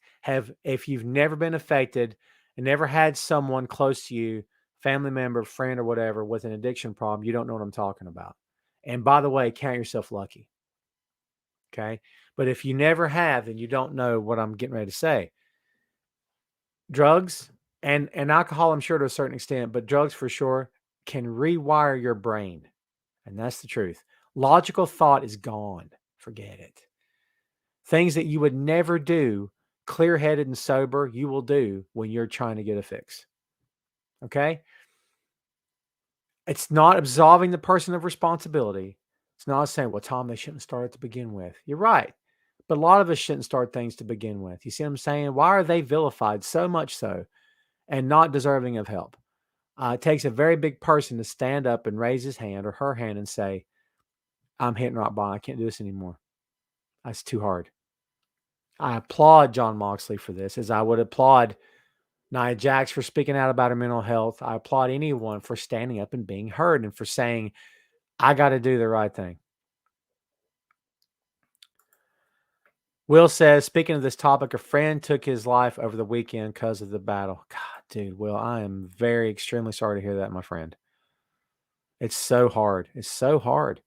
if you've never been affected and never had someone close to you, family member, friend, or whatever, with an addiction problem, you don't know what I'm talking about. And by the way, count yourself lucky. Okay. But if you never have, then you don't know what I'm getting ready to say. Drugs and alcohol, I'm sure to a certain extent, but drugs for sure can rewire your brain. And that's the truth. Logical thought is gone. Forget it. Things that you would never do, clear-headed and sober, you will do when you're trying to get a fix. Okay? It's not absolving the person of responsibility. It's not saying, well, Tom, they shouldn't start it to begin with. You're right. But a lot of us shouldn't start things to begin with. You see what I'm saying? Why are they vilified so much so and not deserving of help? It takes a very big person to stand up and raise his hand or her hand and say, I'm hitting rock bottom. I can't do this anymore. That's too hard. I applaud Jon Moxley for this, as I would applaud Nia Jax for speaking out about her mental health. I applaud anyone for standing up and being heard and for saying, I got to do the right thing. Will says, speaking of this topic, a friend took his life over the weekend because of the battle. God, dude, Will, I am extremely sorry to hear that, my friend. It's so hard. It's so hard.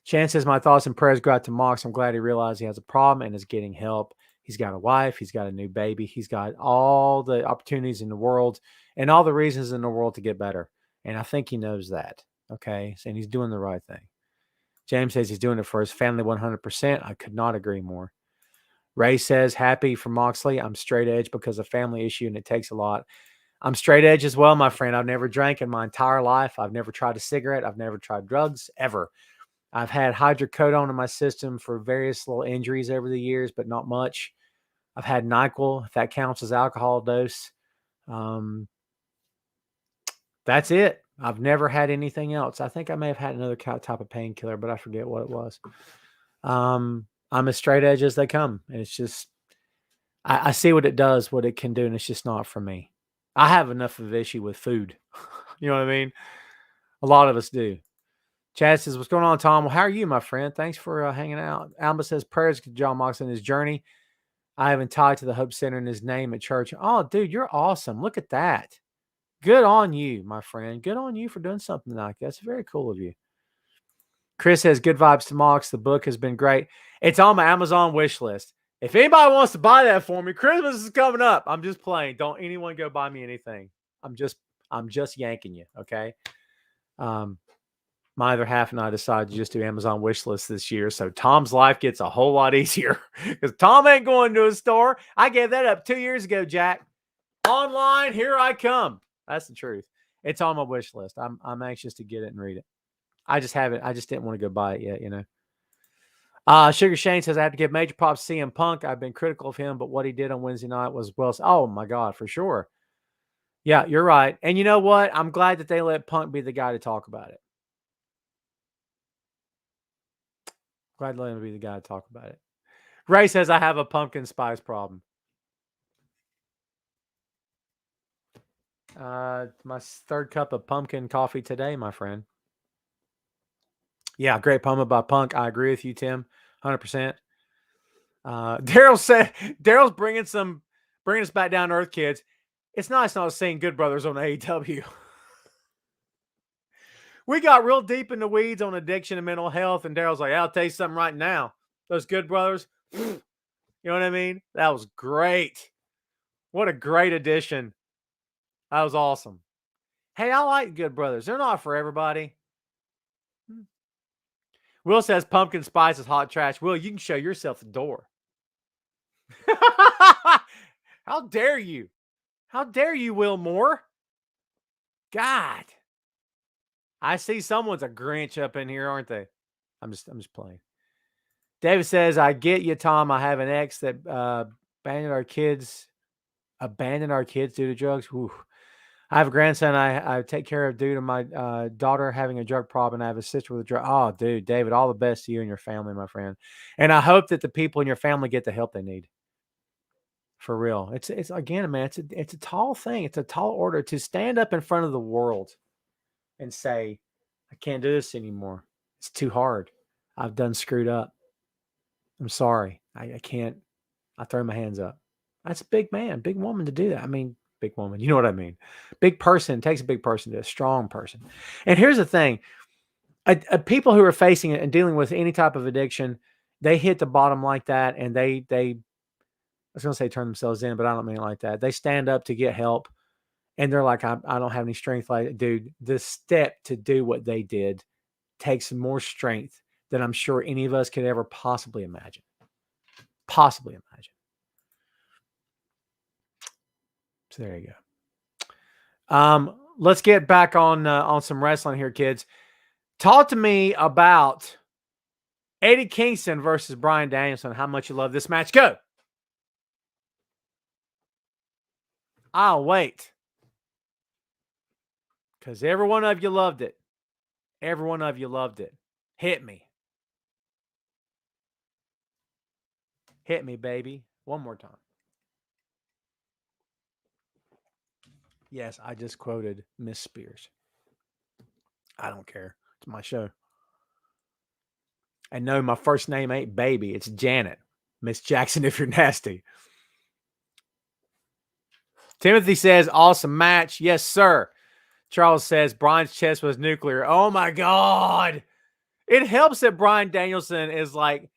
Chan says, my thoughts and prayers go out to Mox. I'm glad he realized he has a problem and is getting help. He's got a wife. He's got a new baby. He's got all the opportunities in the world and all the reasons in the world to get better. And I think he knows that. Okay. And he's doing the right thing. James says he's doing it for his family 100%. I could not agree more. Ray says, happy for Moxley. I'm straight edge because of family issue and it takes a lot. I'm straight edge as well, my friend. I've never drank in my entire life. I've never tried a cigarette. I've never tried drugs ever. I've had hydrocodone in my system for various little injuries over the years, but not much. I've had NyQuil, if that counts as alcohol dose. That's it. I've never had anything else. I think I may have had another type of painkiller, but I forget what it was. I'm as straight edge as they come. And it's just, I see what it does, what it can do, and it's just not for me. I have enough of an issue with food. You know what I mean? A lot of us do. Chad says, what's going on, Tom? Well, how are you, my friend? Thanks for hanging out. Alma says, prayers to John Moxley in his journey. I have been tied to the Hope Center in his name at church. Oh, dude, you're awesome. Look at that. Good on you, my friend. Good on you for doing something like that. That's very cool of you. Chris says, good vibes to Mox. The book has been great. It's on my Amazon wish list. If anybody wants to buy that for me, Christmas is coming up. I'm just playing. Don't anyone go buy me anything. I'm just yanking you, okay? My other half and I decided to just do Amazon wish list this year. So Tom's life gets a whole lot easier because Tom ain't going to a store. I gave that up 2 years ago, Jack. Online, here I come. That's the truth. It's on my wish list. I'm anxious to get it and read it. I just haven't. I just didn't want to go buy it yet, you know. Sugar Shane says, I have to give major props to CM Punk. I've been critical of him, but what he did on Wednesday night was well. Oh, my God, for sure. Yeah, you're right. And you know what? I'm glad that they let Punk be the guy to talk about it. Glad to let him be the guy to talk about it. Ray says, I have a pumpkin spice problem. My third cup of pumpkin coffee today, my friend. Yeah, great promo by Punk. I agree with you, Tim, 100%. Daryl said, Daryl's bringing us back down to earth, kids. It's nice not seeing Good Brothers on AEW. We got real deep in the weeds on addiction and mental health, and Daryl's like, I'll tell you something right now. Those Good Brothers, you know what I mean? That was great. What a great addition. That was awesome. Hey, I like Good Brothers. They're not for everybody. Will says pumpkin spice is hot trash. Will, you can show yourself the door. How dare you? How dare you, Will Moore? God. I see someone's a Grinch up in here, aren't they? I'm just playing. David says, I get you, Tom. I have an ex that abandoned our kids due to drugs. Whew. I have a grandson I take care of due to my daughter having a drug problem. And I have a sister with a drug. Oh, dude, David, all the best to you and your family, my friend. And I hope that the people in your family get the help they need. For real. It's again, man, it's a tall thing. It's a tall order to stand up in front of the world and say, I can't do this anymore. It's too hard. I've done screwed up. I'm sorry. I can't. I throw my hands up. That's a big man, big woman to do that. I mean, big woman. You know what I mean? Big person. It takes a big person to a strong person. And here's the thing. People who are facing it and dealing with any type of addiction, they hit the bottom like that and they I was going to say turn themselves in, but I don't mean it like that. They stand up to get help and they're like, I don't have any strength. Like, dude, the step to do what they did takes more strength than I'm sure any of us could ever possibly imagine. Possibly imagine. So there you go. Let's get back on some wrestling here, kids. Talk to me about Eddie Kingston versus Bryan Danielson. How much you love this match? Go. I'll wait. Because every one of you loved it. Every one of you loved it. Hit me. Hit me, baby. One more time. Yes, I just quoted Miss Spears. I don't care. It's my show. And no, my first name ain't Baby. It's Janet. Miss Jackson, if you're nasty. Timothy says, awesome match. Yes, sir. Charles says, Bryan's chest was nuclear. Oh, my God. It helps that Bryan Danielson is like,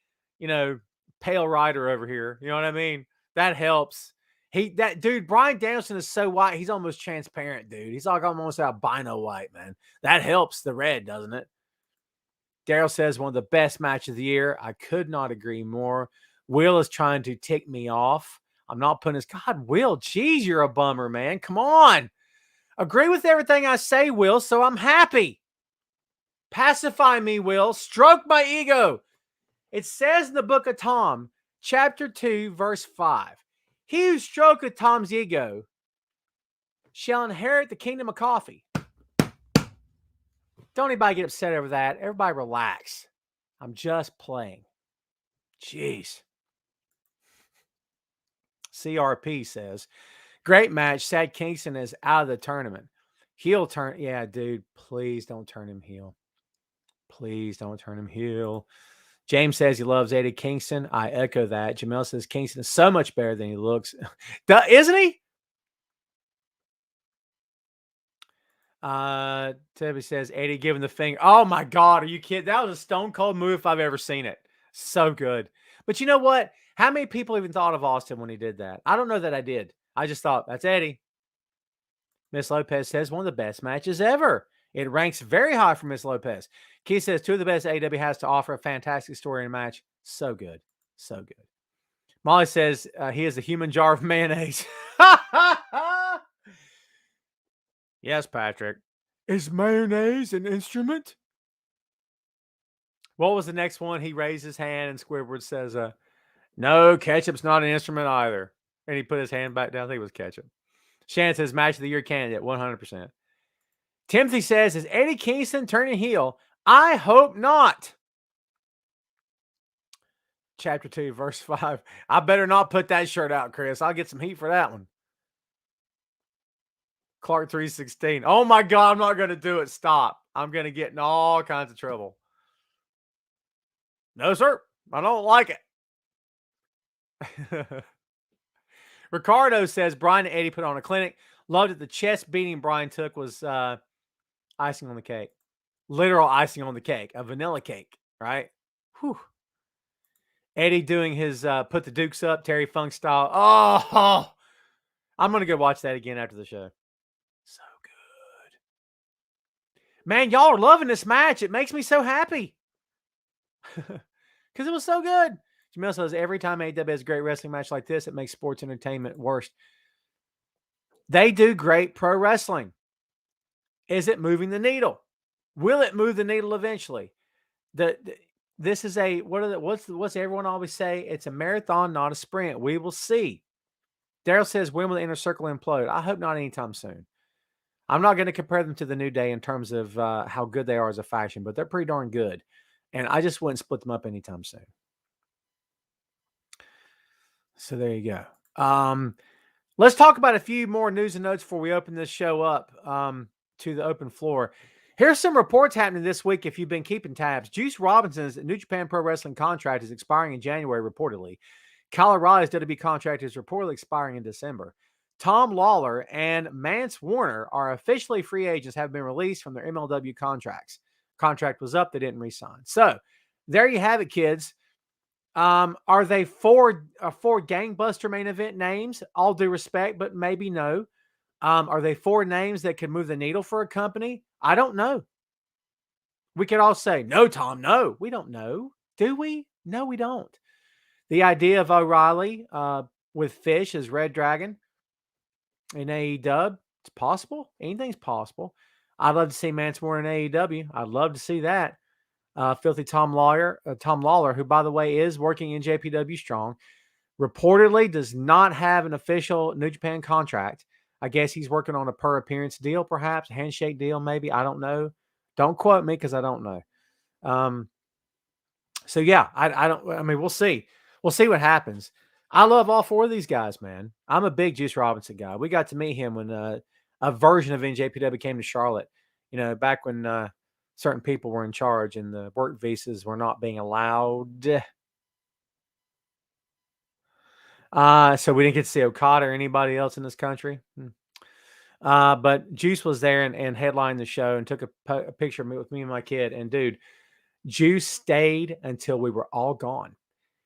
pale rider over here. You know what I mean? That helps. Bryan Danielson is so white. He's almost transparent, dude. He's like almost albino white, man. That helps the red, doesn't it? Daryl says one of the best matches of the year. I could not agree more. Will is trying to tick me off. I'm not putting his God, Will. Geez, you're a bummer, man. Come on. Agree with everything I say, Will, so I'm happy. Pacify me, Will. Stroke my ego. It says in the book of Tom, chapter 2, verse 5, he who stroketh Tom's ego shall inherit the kingdom of coffee. Don't anybody get upset over that. Everybody relax. I'm just playing. Jeez. CRP says, great match. Sad Kingston is out of the tournament. Heel turn. Yeah, dude, please don't turn him heel. Please don't turn him heel. James says he loves Eddie Kingston. I echo that. Jamel says Kingston is so much better than he looks. Isn't he? Debbie says Eddie giving the finger. Oh my God, are you kidding? That was a stone cold move if I've ever seen it. So good. But you know what? How many people even thought of Austin when he did that? I don't know that I did. I just thought, that's Eddie. Miss Lopez says one of the best matches ever. It ranks very high for Miss Lopez. Keith says two of the best AEW has to offer. A fantastic story in a match. So good. So good. Molly says he is a human jar of mayonnaise. Yes, Patrick. Is mayonnaise an instrument? What was the next one? He raised his hand and Squidward says, no, ketchup's not an instrument either. And he put his hand back down. I think it was ketchup. Shannon says match of the year candidate, 100%. Timothy says, is Eddie Kingston turning heel? I hope not. Chapter 2, verse 5. I better not put that shirt out, Chris. I'll get some heat for that one. Clark 316. Oh my God, I'm not going to do it. Stop. I'm going to get in all kinds of trouble. No, sir. I don't like it. Ricardo says Brian and Eddie put on a clinic. Loved it. The chest beating Brian took was icing on the cake. Literal icing on the cake. A vanilla cake, right? Whew. Eddie doing his put the dukes up, Terry Funk style. Oh, I'm going to go watch that again after the show. So good. Man, y'all are loving this match. It makes me so happy. Because it was so good. Jamil says every time AEW has a great wrestling match like this, it makes sports entertainment worse. They do great pro wrestling. Is it moving the needle? Will it move the needle eventually? This is a what's everyone always say? It's a marathon, not a sprint. We will see. Daryl says, when will the Inner Circle implode? I hope not anytime soon. I'm not going to compare them to the New Day in terms of how good they are as a faction, but they're pretty darn good. And I just wouldn't split them up anytime soon. So there you go. Let's talk about a few more news and notes before we open this show up to the open floor. Here's some reports happening this week if you've been keeping tabs. Juice Robinson's New Japan Pro Wrestling contract is expiring in January, reportedly. Kyle O'Reilly's WWE contract is reportedly expiring in December. Tom Lawler and Mance Warner are officially free agents, have been released from their MLW contracts. Contract was up, they didn't re-sign. So there you have it, kids. Are they four gangbuster main event names? All due respect, but maybe no. Are they four names that could move the needle for a company? I don't know. We could all say, no, Tom, no. We don't know. Do we? No, we don't. The idea of O'Reilly with Fish as Red Dragon in AEW, it's possible. Anything's possible. I'd love to see Mance Warner in AEW. I'd love to see that. Filthy Tom Lawler, who, by the way, is working in JPW Strong, reportedly does not have an official New Japan contract. I guess he's working on a per appearance deal, perhaps a handshake deal, maybe. I don't know. Don't quote me because I don't know. So yeah, I mean, we'll see. We'll see what happens. I love all four of these guys, man. I'm a big Juice Robinson guy. We got to meet him when a version of NJPW came to Charlotte. You know, back when certain people were in charge and the work visas were not being allowed. So we didn't get to see Okada or anybody else in this country. But Juice was there and headlined the show and took a picture with me and my kid. And dude, Juice stayed until we were all gone.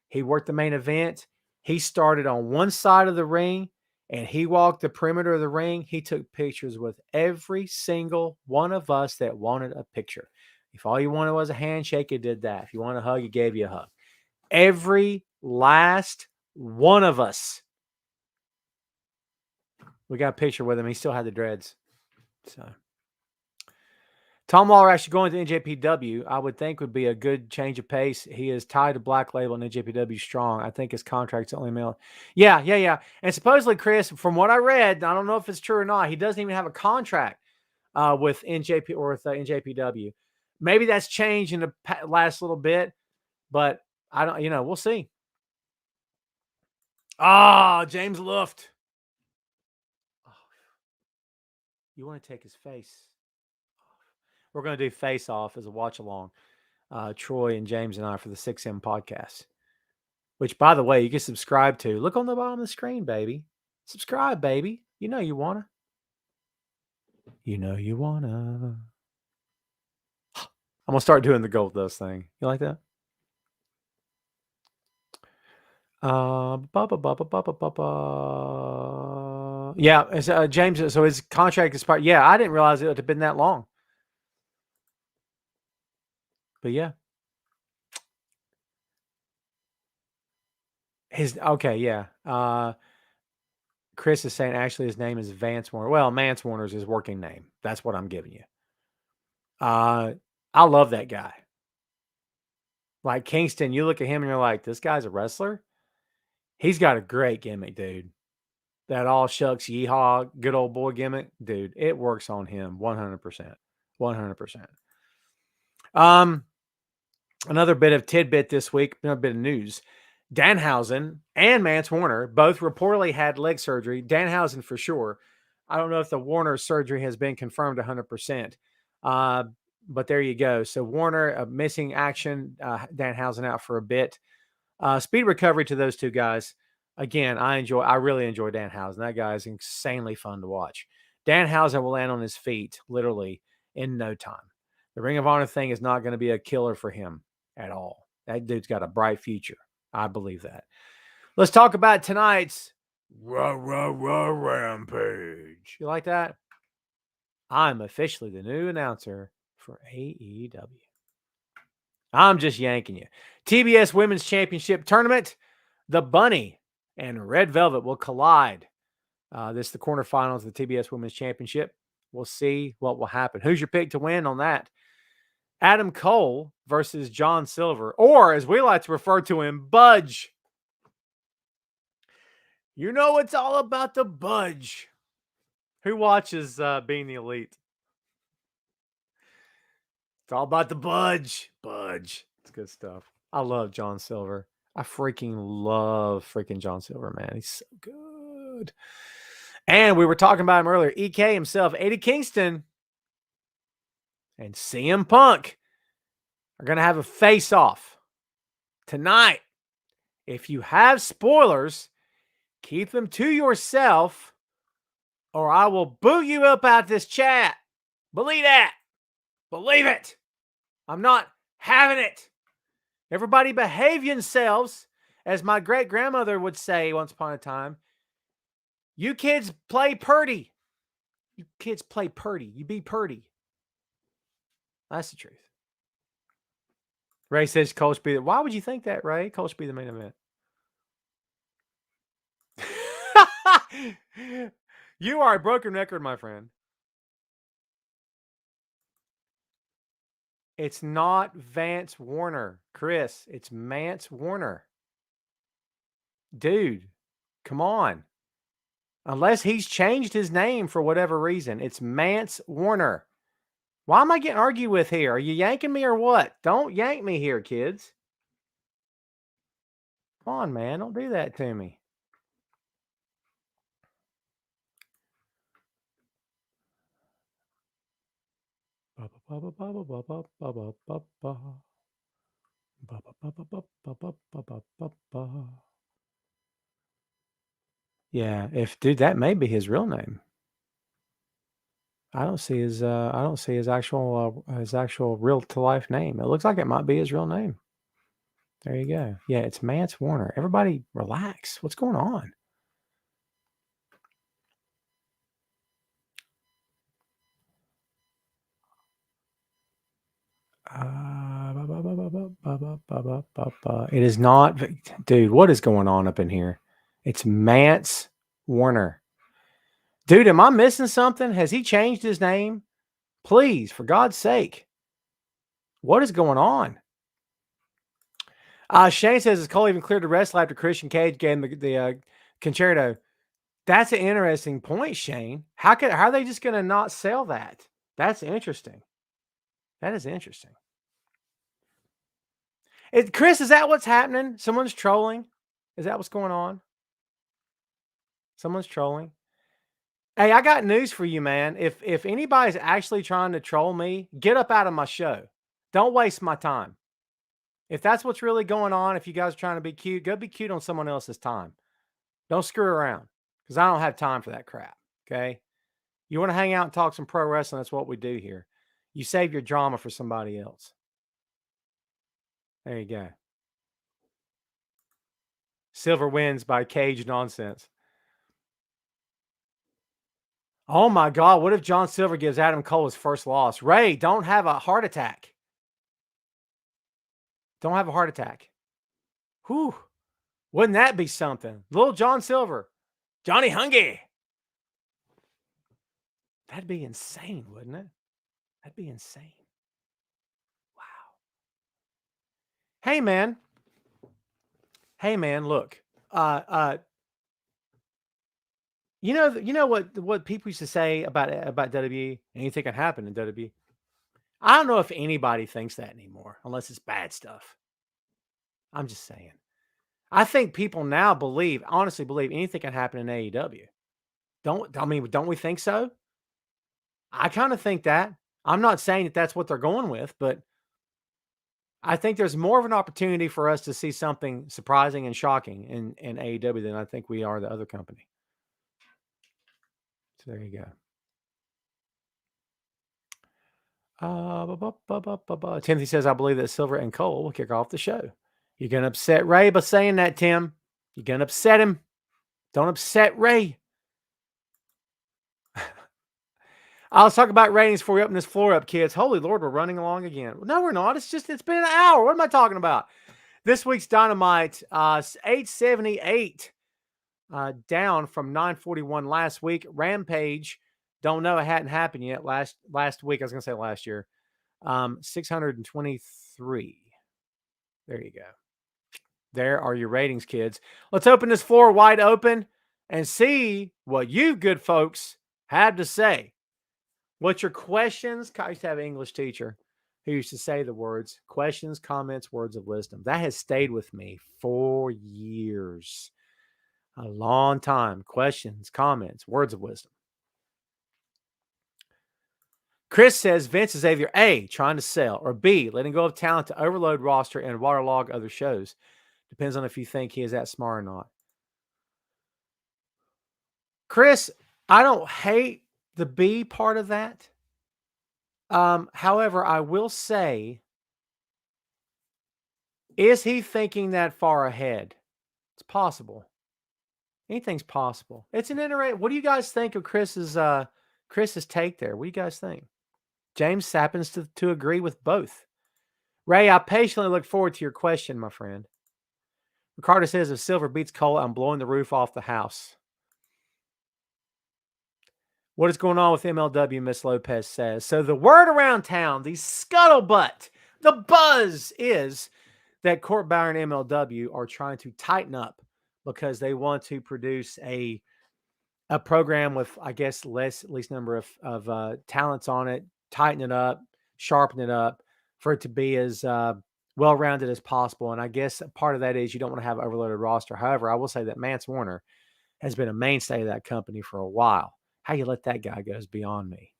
He worked the main event. He started on one side of the ring and he walked the perimeter of the ring. He took pictures with every single one of us that wanted a picture. If all you wanted was a handshake, he did that. If you wanted a hug, he gave you a hug. Every last one of us. We got a picture with him. He still had the dreads. So Tom Lawler actually going to NJPW, I would think would be a good change of pace. He is tied to Black Label and NJPW strong. I think his contract's only mail. Yeah. And supposedly, Chris, from what I read, I don't know if it's true or not, he doesn't even have a contract with NJP or with NJPW. Maybe that's changed in the last little bit, but I don't, we'll see. James Luft. You want to take his face? We're going to do Face Off as a watch along. Troy and James and I for the 6M podcast, which, by the way, you can subscribe to. Look on the bottom of the screen, baby. Subscribe, baby. You know you wanna. I'm gonna start doing the Gold Dust thing. You like that? Yeah, it's, James. So his contract is part. Yeah, I didn't realize it had been that long. But yeah, Chris is saying actually his name is Vance Warner. Well, Mance Warner is his working name. That's what I'm giving you. I love that guy. Like Kingston, you look at him and you're like, this guy's a wrestler. He's got a great gimmick, dude. That all shucks yeehaw, good old boy gimmick, dude. It works on him 100%. 100%. Another bit of tidbit this week, another bit of news. Danhausen and Mance Warner both reportedly had leg surgery. Danhausen for sure. I don't know if the Warner surgery has been confirmed 100%. But there you go. So Warner missing action, Danhausen out for a bit. Speed recovery to those two guys. Again, I really enjoy Danhausen. That guy is insanely fun to watch. Danhausen will land on his feet literally in no time. The Ring of Honor thing is not going to be a killer for him at all. That dude's got a bright future. I believe that. Let's talk about tonight's Rampage. You like that? I'm officially the new announcer for AEW. I'm just yanking you. TBS Women's Championship Tournament. The Bunny and Red Velvet will collide. This is the quarterfinals of the TBS Women's Championship. We'll see what will happen. Who's your pick to win on that? Adam Cole versus John Silver, or as we like to refer to him, Budge. You know it's all about the Budge. Who watches Being the Elite? It's all about the Budge. Budge. It's good stuff. I love John Silver. I freaking love John Silver, man. He's so good. And we were talking about him earlier. EK himself, Eddie Kingston, and CM Punk are going to have a face-off tonight. If you have spoilers, keep them to yourself, or I will boot you up out this chat. Believe that. Believe it. I'm not having it. Everybody behave yourselves. As my great-grandmother would say once upon a time, you kids play purdy. You kids play purdy. You be purdy. That's the truth. Ray says Cole should be why would you think that, Ray? Cole should be the main event. You are a broken record, my friend. It's not Vance Warner, Chris. It's Mance Warner. Dude, come on. Unless he's changed his name for whatever reason, it's Mance Warner. Why am I getting argued with here? Are you yanking me or what? Don't yank me here, kids. Come on, man. Don't do that to me. Yeah, dude, that may be his real name. I don't see his actual real to life name. It looks like it might be his real name. There you go. Yeah, it's Mance Warner. Everybody relax. What's going on? It is not, dude. What is going on up in here? It's Mance Warner. Dude, am I missing something? Has he changed his name? Please, for God's sake. What is going on? Shane says, is Cole even cleared to wrestle after Christian Cage gave him the concerto? That's an interesting point, Shane. How are they just going to not sell that? That's interesting. That is interesting. Chris, is that what's happening? Someone's trolling? Is that what's going on? Someone's trolling? Hey, I got news for you, man. If anybody's actually trying to troll me, get up out of my show. Don't waste my time. If that's what's really going on, if you guys are trying to be cute, go be cute on someone else's time. Don't screw around because I don't have time for that crap. Okay. You want to hang out and talk some pro wrestling? That's what we do here. You save your drama for somebody else. There you go. Silver wins by Cage nonsense. Oh my God. What if John Silver gives Adam Cole his first loss? Ray, don't have a heart attack. Don't have a heart attack. Whew. Wouldn't that be something? Little John Silver. Johnny Hungee. That'd be insane, wouldn't it? That'd be insane. Wow. Hey man. Hey man, look. You know what people used to say about WWE? Anything can happen in WWE. I don't know if anybody thinks that anymore, unless it's bad stuff. I'm just saying. I think people now honestly believe anything can happen in AEW. Don't we think so? I kind of think that. I'm not saying that that's what they're going with, but I think there's more of an opportunity for us to see something surprising and shocking in AEW than I think we are the other company. So there you go. Timothy says, I believe that Silver and Cole will kick off the show. You're going to upset Ray by saying that, Tim. You're going to upset him. Don't upset Ray. I'll talk about ratings before we open this floor up, kids. Holy Lord, we're running along again. No, we're not. It's been an hour. What am I talking about? This week's Dynamite, 878, down from 941 last week. Rampage, don't know. It hadn't happened yet last week. I was going to say last year. 623. There you go. There are your ratings, kids. Let's open this floor wide open and see what you good folks have to say. What's your questions? I used to have an English teacher who used to say the words, questions, comments, words of wisdom. That has stayed with me for years. A long time. Questions, comments, words of wisdom. Chris says Vince is either A, trying to sell, or B, letting go of talent to overload roster and waterlog other shows. Depends on if you think he is that smart or not. Chris, I don't hate the B part of that. However, I will say, is he thinking that far ahead? It's possible. Anything's possible. It's an interesting. What do you guys think of Chris's take there? What do you guys think? James happens to agree with both. Ray, I patiently look forward to your question, my friend. Ricardo says, if Silver beats Cole, I'm blowing the roof off the house. What is going on with MLW, Miss Lopez says. So the word around town, the scuttlebutt, the buzz is that Court Bauer and MLW are trying to tighten up because they want to produce a program with, I guess, least number of talents on it, tighten it up, sharpen it up for it to be as well-rounded as possible. And I guess part of that is you don't want to have an overloaded roster. However, I will say that Mance Warner has been a mainstay of that company for a while. How you let that guy go is beyond me.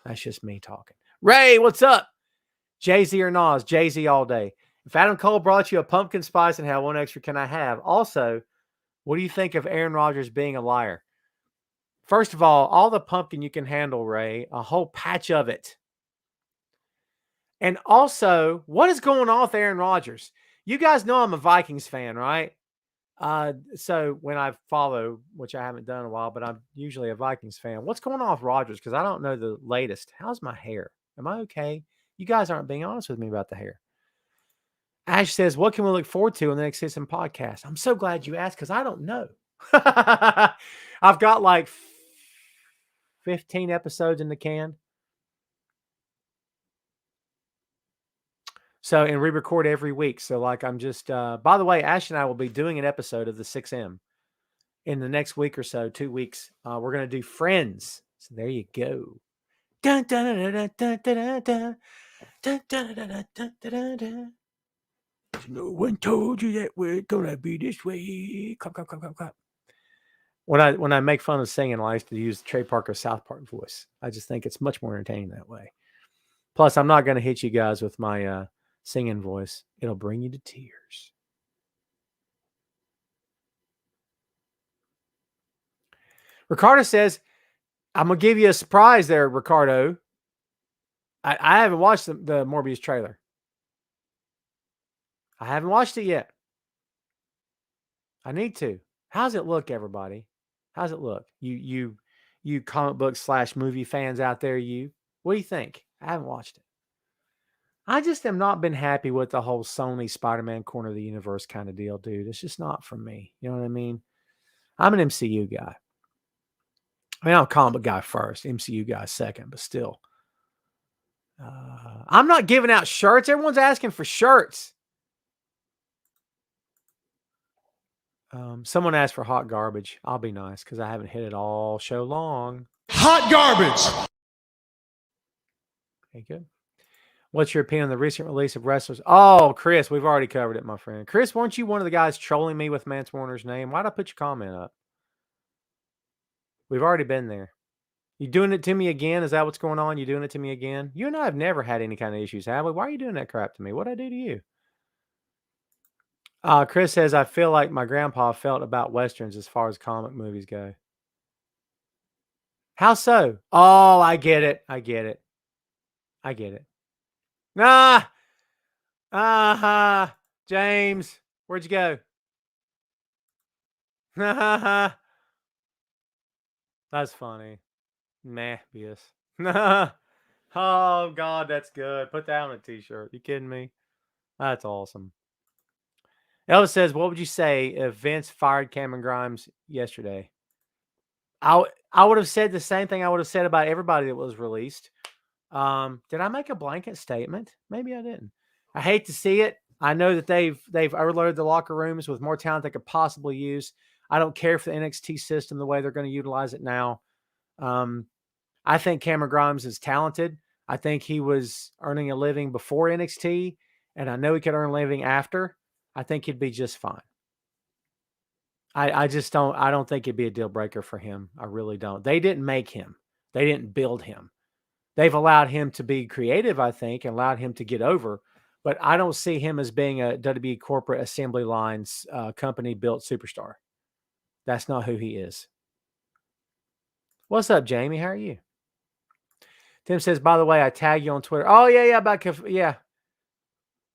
That's just me talking. Ray, what's up? Jay-Z or Nas? Jay-Z all day. If Adam Cole brought you a pumpkin spice and had one extra, can I have? Also, what do you think of Aaron Rodgers being a liar? First of all the pumpkin you can handle, Ray, a whole patch of it. And also, what is going on with Aaron Rodgers? You guys know I'm a Vikings fan, right? So when I follow, which I haven't done in a while, but I'm usually a Vikings fan. What's going on with Rodgers? Because I don't know the latest. How's my hair? Am I okay? You guys aren't being honest with me about the hair. Ash says, what can we look forward to on the next Citizen podcast? I'm so glad you asked because I don't know. I've got like 15 episodes in the can. So, and we record every week. So, like, I'm just, by the way, Ash and I will be doing an episode of the 6M in the next week or so, 2 weeks. We're going to do Friends. So, there you go. Dun, dun, dun, dun, dun, dun, dun, dun, dun, dun, dun, dun, dun. No one told you that we're gonna be this way. Clap, clap, clap, clap, clap. When I make fun of singing, I like to use Trey Parker South Park voice. I just think it's much more entertaining that way. Plus, I'm not going to hit you guys with my singing voice. It'll bring you to tears. Ricardo says, I'm going to give you a surprise there, Ricardo. I haven't watched the Morbius trailer. I haven't watched it yet. I need to. How's it look, everybody? How's it look? You comic book / movie fans out there, what do you think? I haven't watched it. I just have not been happy with the whole Sony Spider-Man corner of the universe kind of deal, dude. It's just not for me. You know what I mean? I'm an MCU guy. I mean, I'm a comic book guy first, MCU guy second, but still. I'm not giving out shirts. Everyone's asking for shirts. Someone asked for hot garbage. I'll be nice because I haven't hit it all show long. Hot garbage. Okay, good. What's your opinion on the recent release of Wrestlers? Oh, Chris, we've already covered it, my friend. Chris, weren't you one of the guys trolling me with Mance Warner's name? Why'd I put your comment up? We've already been there. You doing it to me again? Is that what's going on? You doing it to me again? You and I have never had any kind of issues, have we? Why are you doing that crap to me? What'd I do to you? Chris says, I feel like my grandpa felt about Westerns as far as comic movies go. How so? Oh, I get it. I get it. I get it. Nah. James, where'd you go? That's funny. Meh, BS. Oh, God, that's good. Put that on a t-shirt. You kidding me? That's awesome. Elvis says, what would you say if Vince fired Cameron Grimes yesterday? I would have said the same thing I would have said about everybody that was released. Did I make a blanket statement? Maybe I didn't. I hate to see it. I know that they've overloaded the locker rooms with more talent they could possibly use. I don't care for the NXT system, the way they're going to utilize it now. I think Cameron Grimes is talented. I think he was earning a living before NXT, and I know he could earn a living after. I think he'd be just fine. I don't think it'd be a deal breaker for him. I really don't. They didn't make him. They didn't build him. They've allowed him to be creative, I think, and allowed him to get over. But I don't see him as being a WWE corporate assembly lines company built superstar. That's not who he is. What's up, Jamie? How are you? Tim says, by the way, I tag you on Twitter. Oh, yeah.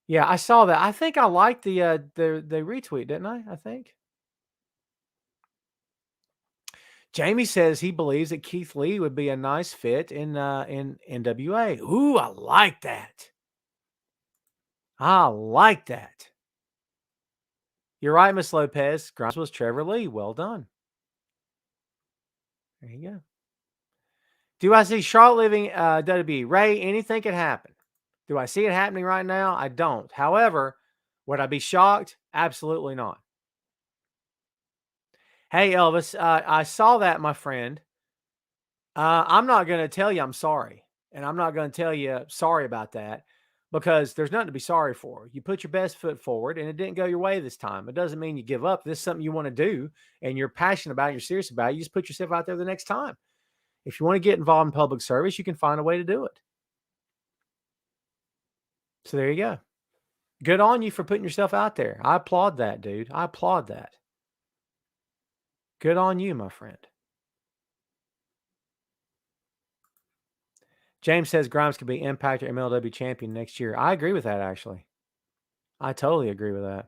Yeah, I saw that. I think I liked the retweet, didn't I? I think. Jamie says he believes that Keith Lee would be a nice fit in NWA. Ooh, I like that. I like that. You're right, Miss Lopez. Grimes was Trevor Lee. Well done. There you go. Do I see Charlotte leaving WWE? Ray, anything can happen. Do I see it happening right now? I don't. However, would I be shocked? Absolutely not. Hey, Elvis, I saw that, my friend. I'm not going to tell you I'm sorry. And I'm not going to tell you sorry about that because there's nothing to be sorry for. You put your best foot forward and it didn't go your way this time. It doesn't mean you give up. This is something you want to do and you're passionate about it, you're serious about it. You just put yourself out there the next time. If you want to get involved in public service, you can find a way to do it. So there you go. Good on you for putting yourself out there. I applaud that, dude. I applaud that. Good on you, my friend. James says Grimes could be Impact or MLW champion next year. I agree with that, actually. I totally agree with that.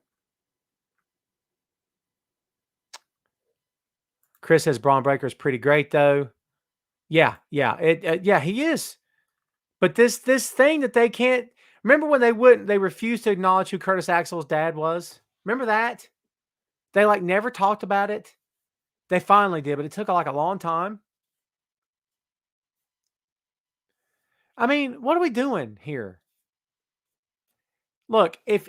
Chris says Braun Breaker is pretty great, though. Yeah, he is. But this thing that they can't, Remember when they refused to acknowledge who Curtis Axel's dad was? Remember that? They like never talked about it. They finally did, but it took like a long time. I mean, what are we doing here? Look, if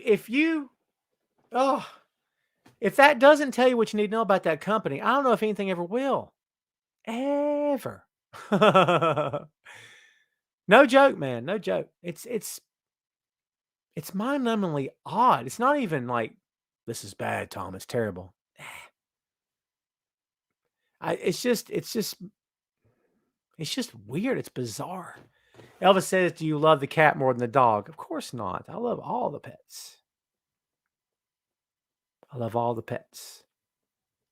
that doesn't tell you what you need to know about that company, I don't know if anything ever will. Ever. No joke, man. No joke. It's mind-numbingly odd. It's not even like, this is bad, Tom. It's terrible. It's just weird. It's bizarre. Elvis says, do you love the cat more than the dog? Of course not. I love all the pets. I love all the pets.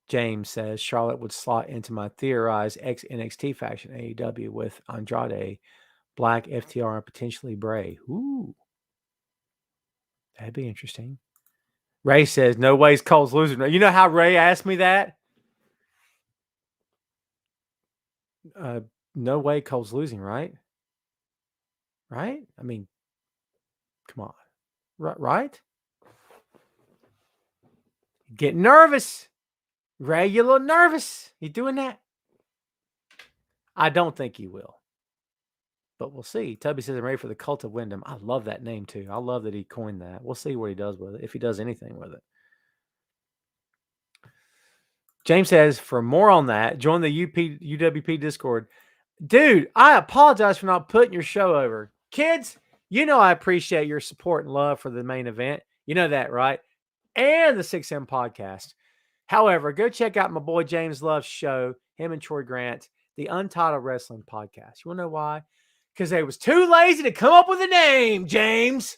James says, Charlotte would slot into my theorized ex-NXT faction AEW with Andrade, Black, FTR, and potentially Bray. Ooh. That'd be interesting. Ray says, no ways Cole's losing. You know how Ray asked me that? No way Cole's losing, right? Right? I mean, come on. Right? Getting nervous. Ray, you're a little nervous. You doing that? I don't think you will. But we'll see. Tubby says, I'm ready for the Cult of Wyndham. I love that name, too. I love that he coined that. We'll see what he does with it, if he does anything with it. James says, for more on that, join the UWP Discord. Dude, I apologize for not putting your show over. Kids, you know I appreciate your support and love for the main event. You know that, right? And the 6M podcast. However, go check out my boy James Love's show, him and Troy Grant, the Untitled Wrestling Podcast. You want to know why? Because they was too lazy to come up with a name, James.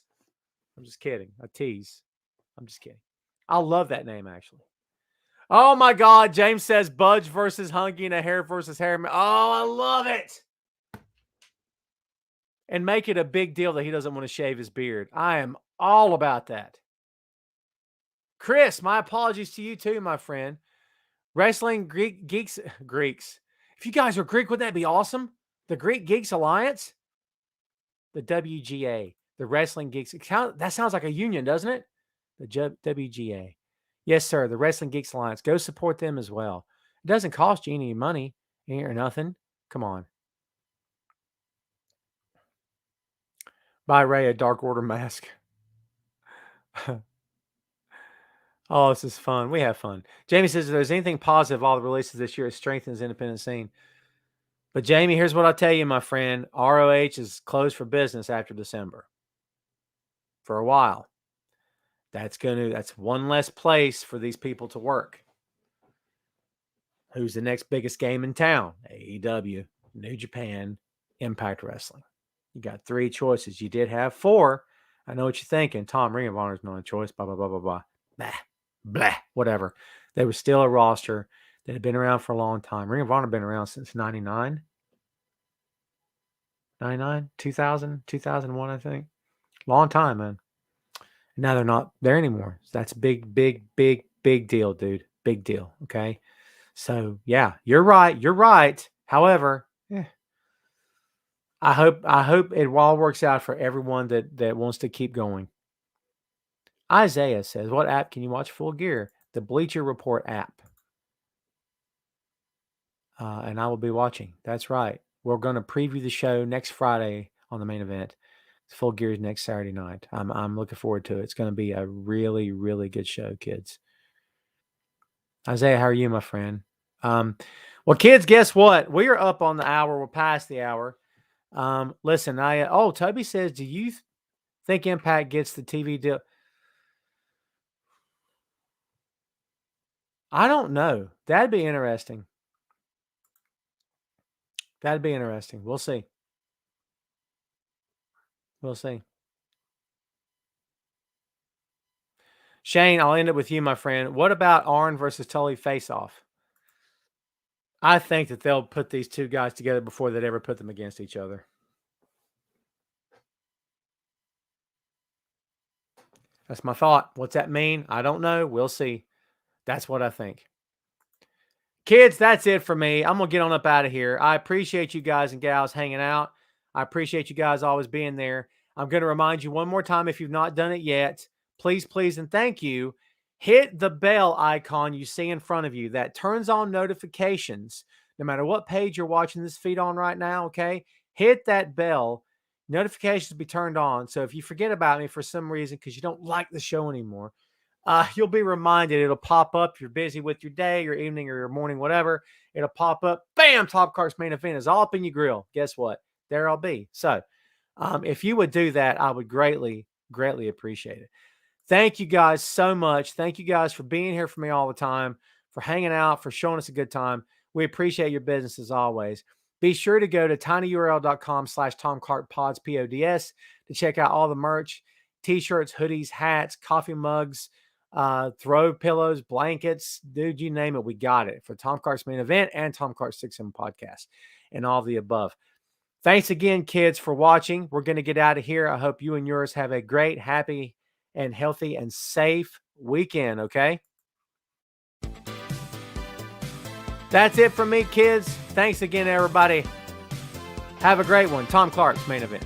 I'm just kidding. I tease. I'm just kidding. I love that name, actually. Oh, my God. James says Budge versus Hunky and a hair versus hair. Oh, I love it. And make it a big deal that he doesn't want to shave his beard. I am all about that. Chris, my apologies to you too, my friend. Wrestling Greeks. If you guys are Greek, would that be awesome? The Greek Geeks Alliance? The WGA. The Wrestling Geeks. That sounds like a union, doesn't it? The WGA. Yes, sir. The Wrestling Geeks Alliance. Go support them as well. It doesn't cost you any money or nothing. Come on. Buy Ray a Dark Order mask. Oh, this is fun. We have fun. Jamie says, if there's anything positive, all the releases this year, it strengthens the independent scene. But Jamie, here's what I'll tell you, my friend. ROH is closed for business after December. For a while. That's one less place for these people to work. Who's the next biggest game in town? AEW, New Japan, Impact Wrestling. You got 3 choices. You did have 4. I know what you're thinking. Tom, Ring of Honor is not a choice. Blah, blah, blah, blah, blah. Blah, whatever. They were still a roster that had been around for a long time. Ring of Honor had been around since 99, 2000, 2001, I think. Long time, man. Now they're not there anymore. So that's big deal, dude. Big deal. Okay. So yeah, you're right. However, I hope it all works out for everyone that wants to keep going. Isaiah says, what app can you watch Full Gear? The Bleacher Report app. And I will be watching. That's right. We're going to preview the show next Friday on the main event. Full Gear is next Saturday night. I'm looking forward to it. It's going to be a really, really good show, kids. Isaiah, how are you, my friend? Well, kids, guess what? We are up on the hour. We're past the hour. Listen, Toby says, do you think Impact gets the TV deal? I don't know. That'd be interesting. We'll see. Shane, I'll end it with you, my friend. What about Arn versus Tully face-off? I think that they'll put these 2 guys together before they'd ever put them against each other. That's my thought. What's that mean? I don't know. We'll see. That's what I think. Kids, that's it for me. I'm going to get on up out of here. I appreciate you guys and gals hanging out. I appreciate you guys always being there. I'm going to remind you one more time, if you've not done it yet, please, please, and thank you. Hit the bell icon you see in front of you that turns on notifications no matter what page you're watching this feed on right now. Okay. Hit that bell. Notifications will be turned on. So if you forget about me for some reason because you don't like the show anymore, you'll be reminded. It'll pop up. You're busy with your day, your evening, or your morning, whatever. It'll pop up. Bam! Tom Clark's Main Event is all up in your grill. Guess what? There I'll be. So if you would do that, I would greatly, greatly appreciate it. Thank you guys so much. Thank you guys for being here for me all the time, for hanging out, for showing us a good time. We appreciate your business as always. Be sure to go to tinyurl.com/TomClarkPods, PODS, to check out all the merch, t-shirts, hoodies, hats, coffee mugs, throw pillows, blankets. Dude, you name it, we got it for Tom Clark's Main Event and Tom Clark's 6M podcast and all of the above. Thanks again, kids, for watching. We're going to get out of here. I hope you and yours have a great, happy, and healthy and safe weekend, okay? That's it from me, kids. Thanks again, everybody. Have a great one. Tom Clark's Main Event.